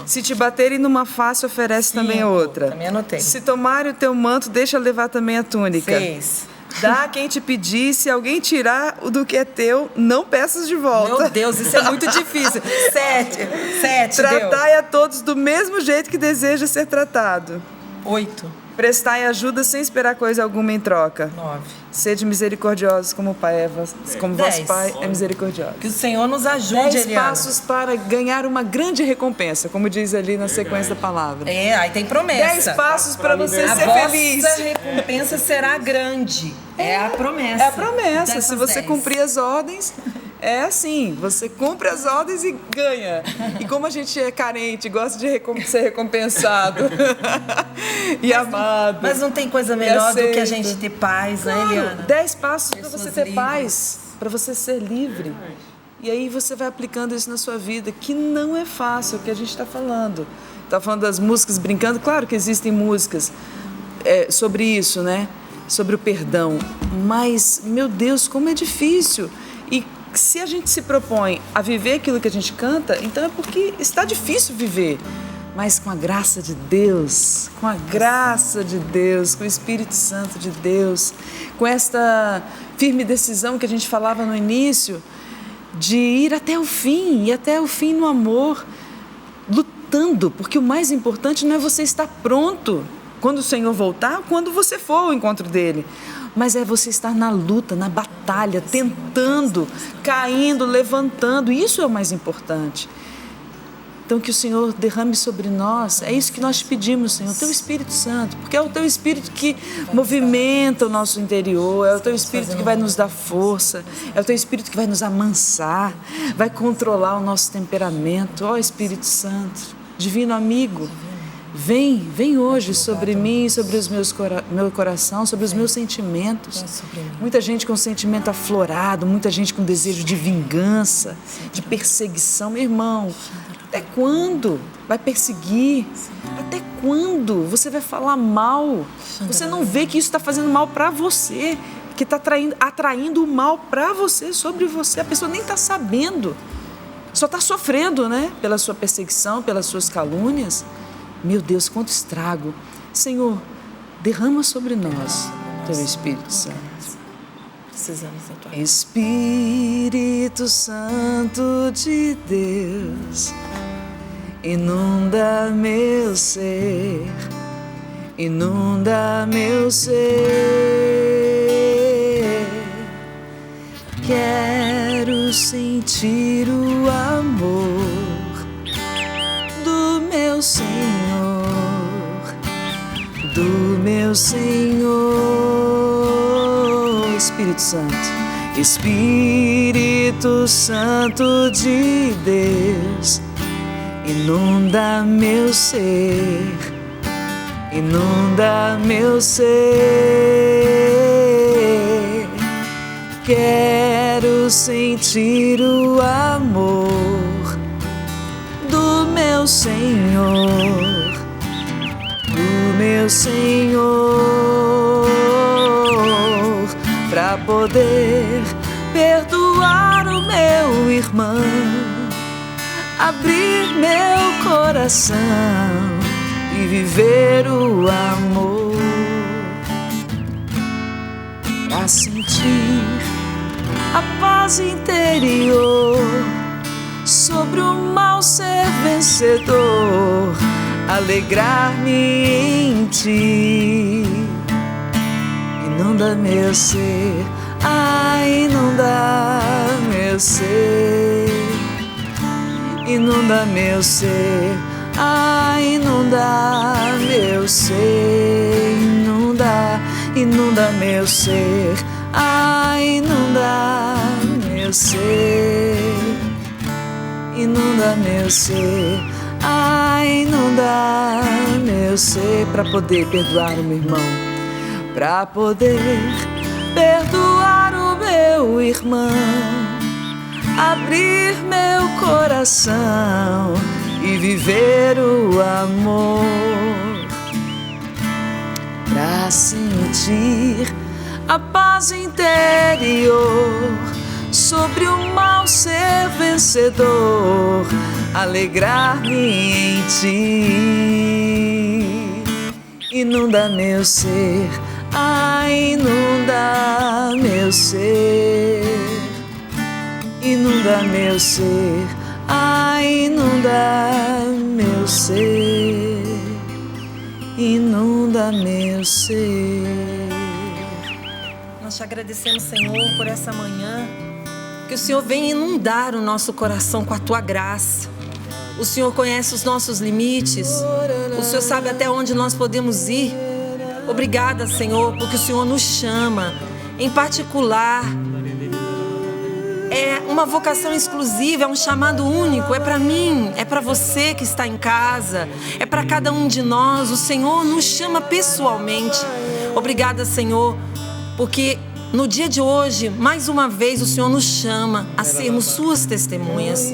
Se te baterem numa face, oferece também a outra. Também anotei. Se tomarem o teu manto, deixa levar também a túnica. 6. Dá a quem te pedir, se alguém tirar o do que é teu, não peças de volta. Meu Deus, isso é muito difícil. 7. Tratai a todos do mesmo jeito que deseja ser tratado. 8. Prestai ajuda sem esperar coisa alguma em troca. 9. Sede misericordiosos como o Pai como vosso 10. Pai é misericordioso. Que o Senhor nos ajude, 10 Eliana. passos para ganhar uma grande recompensa, como diz ali na sequência da palavra. Aí tem promessa. 10 passos para você A ser vossa feliz. recompensa será grande. É a promessa. É a promessa. Dessas Se você 10. cumprir as ordens, é assim. Você cumpre as ordens e ganha. E como a gente é carente, gosta de ser recompensado e amado. Mas não tem coisa melhor do que a aceito. gente ter paz, né, Claro, Eliana? 10 passos para Pessoas você ter livres. paz, para você ser livre. E aí você vai aplicando isso na sua vida, que não é fácil, é o que a gente está falando. Está falando das músicas, brincando. Claro que existem músicas sobre isso, né? Sobre o perdão. Mas, meu Deus, como é difícil. E se a gente se propõe a viver aquilo que a gente canta, então é porque está difícil viver. Mas com a graça de Deus, com a graça de Deus, com o Espírito Santo de Deus, com esta firme decisão que a gente falava no início, de ir até o fim, e até o fim no amor, lutando, porque o mais importante não é você estar pronto quando o Senhor voltar, quando você for ao encontro dele, mas é você estar na luta, na batalha, tentando, caindo, levantando, isso é o mais importante. Então que o Senhor derrame sobre nós, é isso que nós pedimos, Senhor, o Teu Espírito Santo, porque é o Teu Espírito que movimenta o nosso interior, é o Teu Espírito que vai nos dar força, é o Teu Espírito que vai nos amansar, vai controlar o nosso temperamento. Ó Espírito Santo, Divino Amigo, vem hoje sobre mim, sobre os meu coração, sobre os meus sentimentos. Muita gente com sentimento aflorado, muita gente com desejo de vingança, de perseguição. Meu irmão, até quando vai perseguir? Até quando você vai falar mal? Você não vê que isso está fazendo mal para você, que está atraindo o mal para você, sobre você. A pessoa nem está sabendo, só está sofrendo, né? Pela sua perseguição, pelas suas calúnias. Meu Deus, quanto estrago. Senhor, derrama sobre nós Teu Espírito Santo. Precisamos da Tua Espírito Santo de Deus, inunda meu ser, inunda meu ser. Quero sentir o amor do meu Senhor, do meu Senhor. Espírito Santo, Espírito Santo de Deus, inunda meu ser, inunda meu ser. Quero sentir o amor do meu Senhor, do meu Senhor, para poder perdoar o meu irmão, abrir meu coração e viver o amor, para sentir a paz interior, sobre o mal ser vencedor, alegrar-me em ti. Inunda meu ser, inunda meu ser. Inunda meu ser, inunda meu ser. Inunda meu ser, inunda meu ser. Inunda meu ser, inunda meu ser. Para poder perdoar o meu irmão, para poder perdoar o meu irmão, abrir meu coração e viver o amor, pra sentir a paz interior, sobre o mal ser vencedor, alegrar-me em ti. Inunda meu ser, inunda meu ser. Inunda meu ser, inunda meu ser. Inunda meu ser. Nós te agradecemos, Senhor, por essa manhã, que o Senhor vem inundar o nosso coração com a Tua graça. O Senhor conhece os nossos limites, o Senhor sabe até onde nós podemos ir. Obrigada, Senhor, porque o Senhor nos chama, em particular. É uma vocação exclusiva, é um chamado único, é para mim, é para você que está em casa, é para cada um de nós. O Senhor nos chama pessoalmente. Obrigada, Senhor, porque no dia de hoje, mais uma vez, o Senhor nos chama a sermos suas testemunhas.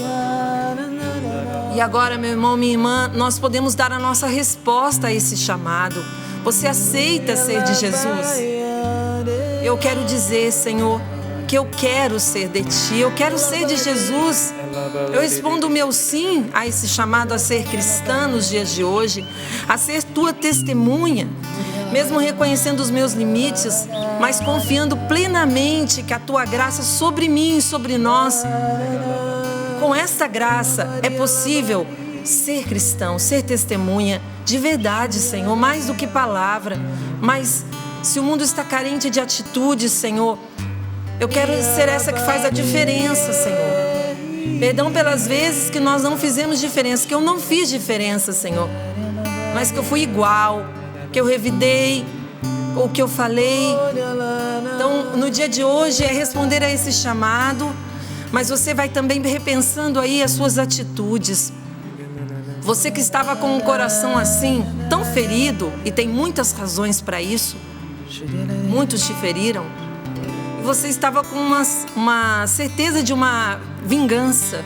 E agora, meu irmão, minha irmã, nós podemos dar a nossa resposta a esse chamado. Você aceita ser de Jesus? Eu quero dizer, Senhor, que eu quero ser de Ti, eu quero ser de Jesus. Eu respondo o meu sim a esse chamado a ser cristã nos dias de hoje, a ser Tua testemunha, mesmo reconhecendo os meus limites, mas confiando plenamente que a Tua graça sobre mim e sobre nós, com esta graça é possível ser cristão, ser testemunha de verdade, Senhor, mais do que palavra. Mas se o mundo está carente de atitude, Senhor, eu quero ser essa que faz a diferença, Senhor. Perdão pelas vezes que nós não fizemos diferença, que eu não fiz diferença, Senhor, mas que eu fui igual, que eu revidei, ou que eu falei. Então, no dia de hoje é responder a esse chamado, mas você vai também repensando aí as suas atitudes. Você que estava com um coração assim, tão ferido, e tem muitas razões para isso, muitos te feriram, você estava com uma certeza de uma vingança,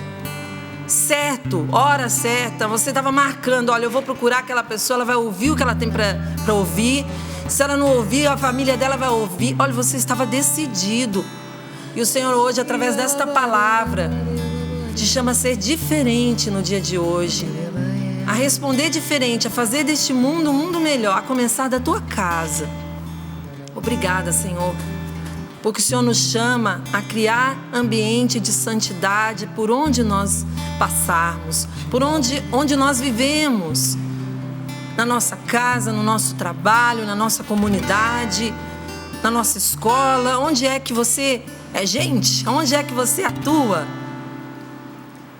certo, hora certa, você estava marcando, olha, eu vou procurar aquela pessoa, ela vai ouvir o que ela tem para ouvir, se ela não ouvir, a família dela vai ouvir. Olha, você estava decidido, e o Senhor hoje, através desta palavra, te chama a ser diferente no dia de hoje, a responder diferente, a fazer deste mundo um mundo melhor, a começar da tua casa. Obrigada, Senhor, porque o Senhor nos chama a criar ambiente de santidade por onde nós passarmos, por onde nós vivemos, na nossa casa, no nosso trabalho, na nossa comunidade, na nossa escola, onde é que você é gente, onde é que você atua.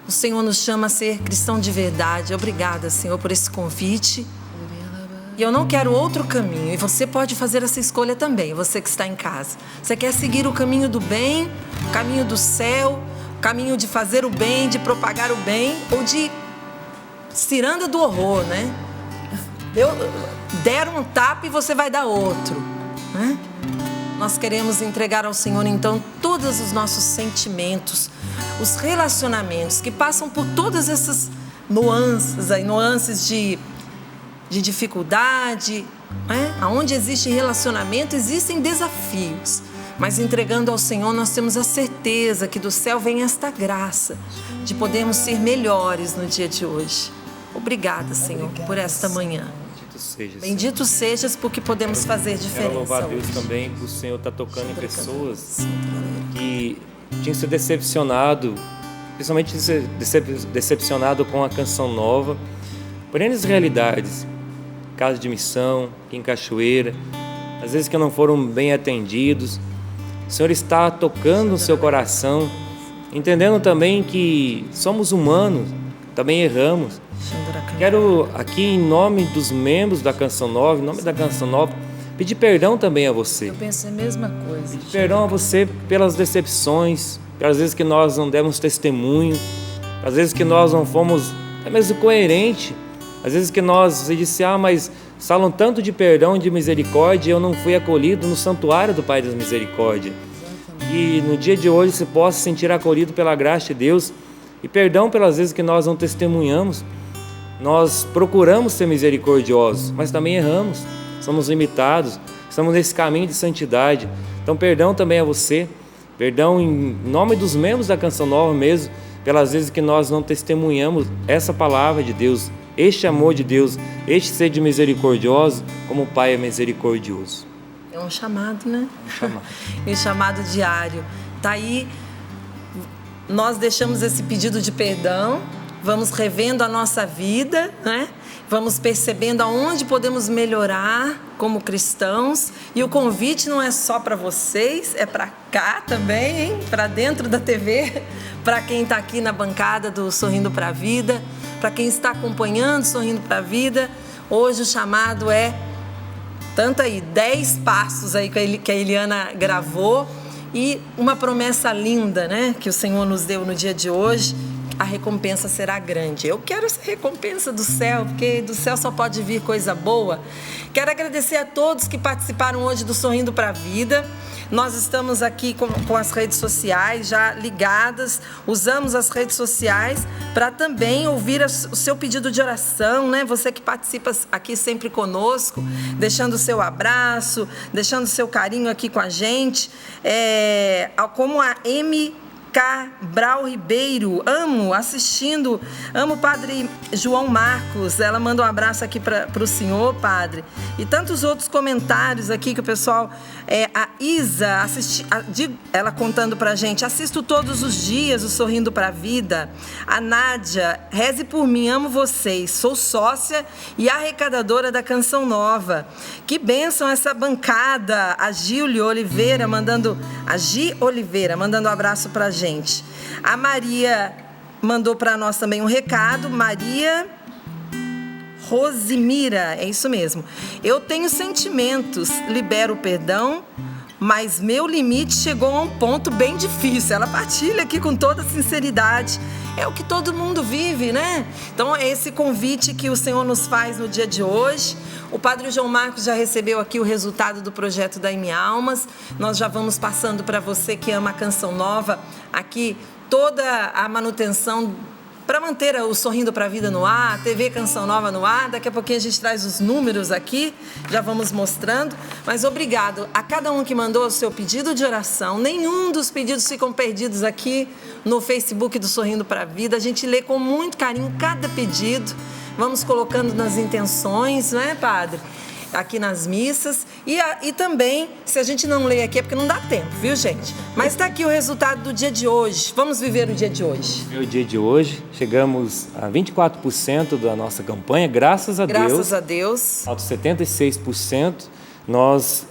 O Senhor nos chama a ser cristão de verdade. Obrigada, Senhor, por esse convite. E eu não quero outro caminho, e você pode fazer essa escolha também, você que está em casa. Você quer seguir o caminho do bem, o caminho do céu, o caminho de fazer o bem, de propagar o bem, ou de ciranda do horror, né? Deram um tapa e você vai dar outro, né? Nós queremos entregar ao Senhor, então, todos os nossos sentimentos, os relacionamentos que passam por todas essas nuances de dificuldade, né? Aonde existe relacionamento, existem desafios, mas entregando ao Senhor, nós temos a certeza que do céu vem esta graça de podermos ser melhores no dia de hoje. Obrigada, Senhor, por esta manhã. Bendito sejas porque podemos fazer diferença. Quero louvar a Deus também por o Senhor estar tocando em pessoas que tinham se decepcionado, principalmente decepcionado com a canção nova, por N realidades, casa de missão, aqui em Cachoeira, às vezes que não foram bem atendidos. O Senhor está tocando no seu coração, entendendo também que somos humanos, também erramos. Quero aqui, em nome dos membros da Canção Nova, em nome da Canção Nova, pedir perdão também a você. Eu penso a mesma coisa. Pedir perdão a você pelas decepções, pelas vezes que nós não demos testemunho, às vezes que nós não fomos até mesmo coerentes, às vezes que você disse, mas falam tanto de perdão e de misericórdia e eu não fui acolhido no santuário do Pai das Misericórdias. E no dia de hoje você possa se sentir acolhido pela graça de Deus e perdão pelas vezes que nós não testemunhamos. Nós procuramos ser misericordiosos, mas também erramos, somos limitados, estamos nesse caminho de santidade. Então perdão também a você, perdão em nome dos membros da Canção Nova mesmo, pelas vezes que nós não testemunhamos essa palavra de Deus, este amor de Deus, este ser de misericordioso, como o Pai é misericordioso. É um chamado, né? Um chamado. Um chamado diário. Tá aí, nós deixamos esse pedido de perdão, vamos revendo a nossa vida, né? Vamos percebendo aonde podemos melhorar como cristãos. E o convite não é só para vocês, é para cá também, hein? Para dentro da TV, para quem está aqui na bancada do Sorrindo para a Vida, para quem está acompanhando Sorrindo para a Vida. Hoje o chamado é, tanto aí, 10 passos aí que a Eliana gravou e uma promessa linda, né? Que o Senhor nos deu no dia de hoje. A recompensa será grande. Eu quero essa recompensa do céu, porque do céu só pode vir coisa boa. Quero agradecer a todos que participaram hoje do Sorrindo para a Vida. Nós estamos aqui com as redes sociais já ligadas, usamos as redes sociais para também ouvir o seu pedido de oração, né? Você que participa aqui sempre conosco, deixando o seu abraço, deixando o seu carinho aqui com a gente. Como a Cabral Ribeiro, amo o Padre João Marcos, ela manda um abraço aqui para o senhor, Padre, e tantos outros comentários aqui que o pessoal, a Isa, ela contando pra gente, assisto todos os dias o Sorrindo pra Vida, a Nádia, reze por mim, amo vocês, sou sócia e arrecadadora da Canção Nova, que bênção essa bancada, a Gi Oliveira mandando um abraço pra gente. A Maria mandou para nós também um recado. Maria Rosimira, é isso mesmo. Eu tenho sentimentos, libero o perdão, mas meu limite chegou a um ponto bem difícil. Ela partilha aqui com toda sinceridade. É o que todo mundo vive, né? Então é esse convite que o Senhor nos faz no dia de hoje. O Padre João Marcos já recebeu aqui o resultado do projeto da M Almas. Nós já vamos passando para você que ama a Canção Nova aqui toda a manutenção para manter o Sorrindo para a Vida no ar, a TV Canção Nova no ar. Daqui a pouquinho a gente traz os números aqui, já vamos mostrando. Mas obrigado a cada um que mandou o seu pedido de oração. Nenhum dos pedidos ficam perdidos aqui no Facebook do Sorrindo para a Vida. A gente lê com muito carinho cada pedido. Vamos colocando nas intenções, não é, Padre? Aqui nas missas. E também, se a gente não lê aqui, é porque não dá tempo, viu, gente? Mas está aqui o resultado do dia de hoje. Vamos viver o dia de hoje. O dia de hoje, chegamos a 24% da nossa campanha, graças a Deus. Graças a Deus. Aos 76%. Nós,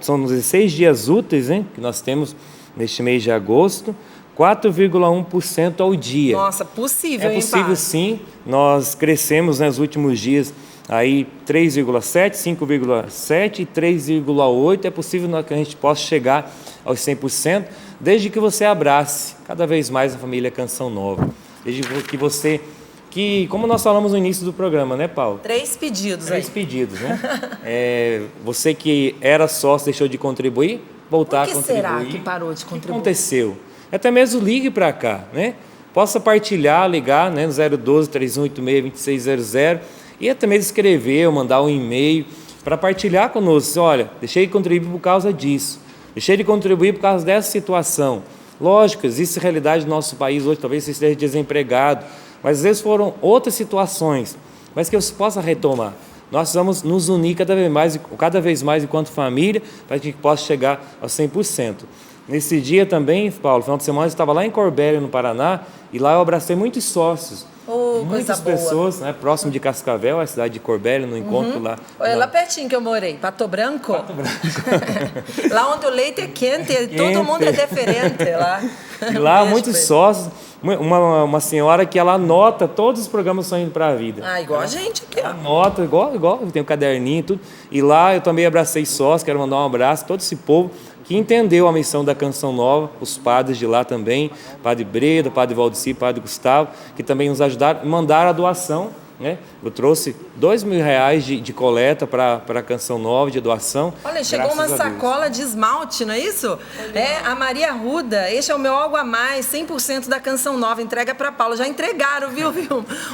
são 16 dias úteis, hein, que nós temos neste mês de agosto. 4,1% ao dia. Nossa, possível, hein, possível, sim. Nós crescemos nos últimos dias aí 3,7, 5,7 e 3,8. É possível que a gente possa chegar aos 100%, desde que você abrace cada vez mais a família Canção Nova. Desde que como nós falamos no início do programa, né, Paulo? 3 pedidos aí. 3 pedidos, né? Você que era sócio, deixou de contribuir, voltar a contribuir. Por que será que parou de contribuir? O que aconteceu? Até mesmo ligue para cá, né? Possa partilhar, ligar, né, no 012-3186-2600 e até mesmo escrever ou mandar um e-mail para partilhar conosco. Olha, deixei de contribuir por causa disso, deixei de contribuir por causa dessa situação. Lógico, existe realidade no nosso país hoje, talvez você esteja desempregado, mas às vezes foram outras situações, mas que você possa retomar. Nós vamos nos unir cada vez mais enquanto família, para que a gente possa chegar aos 100%. Nesse dia também, Paulo, final de semana, eu estava lá em Corbélia, no Paraná, e lá eu abracei muitos sócios. coisa Muitas boa. pessoas, né, próximo de Cascavel, a cidade de Corbélia, no encontro lá. Olha, lá pertinho que eu morei, Pato Branco. Lá onde o leite é quente, todo mundo é diferente lá. E lá, Beijo muitos pra ele. sócios, uma senhora que ela anota todos os programas Sonhando para a Vida. Ah, igual a gente aqui, ó. Anota, igual, tem um caderninho e tudo. E lá eu também abracei sócios, quero mandar um abraço a todo esse povo que entendeu a missão da Canção Nova, os padres de lá também, Padre Breda, Padre Valdeci, Padre Gustavo, que também nos ajudaram, mandaram a doação, né? Eu trouxe R$2.000 de coleta para a Canção Nova, de doação. Olha, chegou uma Graças a Deus. sacola de esmalte, não é isso? É, a Maria Arruda, este é o meu algo a mais, 100% da Canção Nova, entrega para Paula. Já entregaram, viu?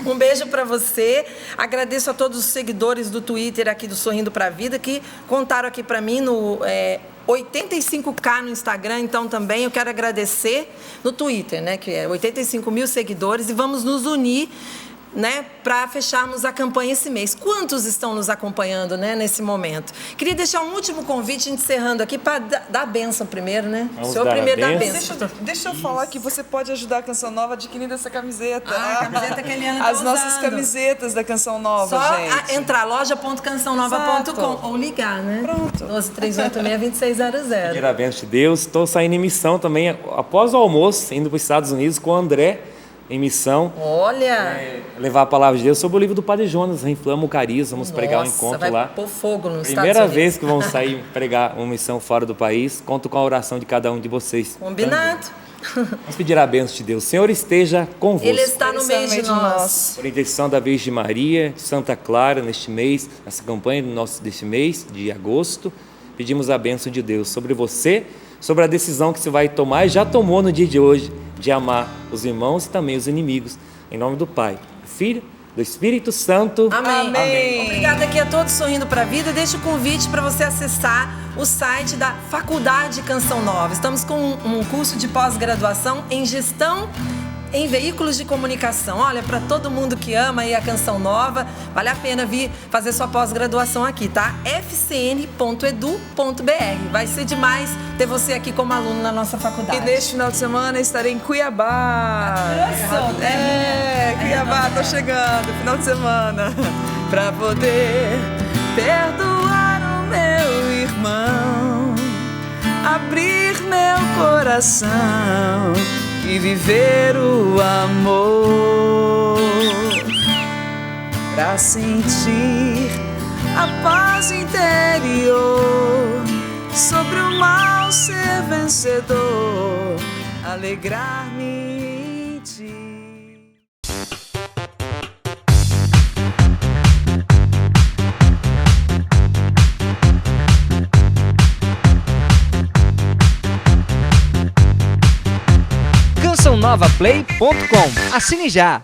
Um beijo para você. Agradeço a todos os seguidores do Twitter aqui do Sorrindo pra Vida, que contaram aqui para mim no 85K no Instagram, então também eu quero agradecer no Twitter, né? Que é 85 mil seguidores, e vamos nos unir, né, para fecharmos a campanha esse mês. Quantos estão nos acompanhando, né, nesse momento? Queria deixar um último convite, encerrando aqui, para dar a bênção primeiro, né? Vamos O senhor dar a primeiro dá a bênção. bênção. Deixa eu falar que você pode ajudar a Canção Nova adquirindo essa camiseta. Ah, a camiseta que a Eliana tá As nossas usando. camisetas da Canção Nova, Só gente. entrar, loja.cançãonova.com, Exato. ou ligar, né? Pronto. 12-386-2600. Pedir a bênção de Deus. Estou saindo em missão também, após o almoço, indo para os Estados Unidos com o André, em missão. Olha! Levar a palavra de Deus sobre o livro do Padre Jonas, Reinflama o Cariz, vamos pregar um Nossa, encontro vai lá. pôr fogo nos Estados Primeira Unidos. vez que vamos sair pregar uma missão fora do país. Conto com a oração de cada um de vocês. Combinado. Vamos pedir a bênção de Deus. O Senhor esteja convosco. Ele está no Ele meio está de nós. Por intercessão da Virgem Maria, de Santa Clara, neste mês, nessa campanha deste mês de agosto, pedimos a bênção de Deus sobre você, sobre a decisão que você vai tomar e já tomou no dia de hoje, de amar os irmãos e também os inimigos. Em nome do Pai, do Filho, do Espírito Santo. Amém. Amém. Obrigada aqui a todos Sorrindo pra Vida. Deixo o convite para você acessar o site da Faculdade Canção Nova. Estamos com um curso de pós-graduação em gestão em veículos de comunicação. Olha, para todo mundo que ama aí a Canção Nova, vale a pena vir fazer sua pós-graduação aqui, tá? fcn.edu.br. Vai ser demais ter você aqui como aluno na nossa faculdade. E neste final de semana estarei em Cuiabá. Cuiabá, tô chegando, final de semana. Pra poder perdoar o meu irmão, abrir meu coração e viver o amor, pra sentir a paz interior, sobre o mal ser vencedor, alegrar-me em ti. cançãonovaplay.com. Assine já!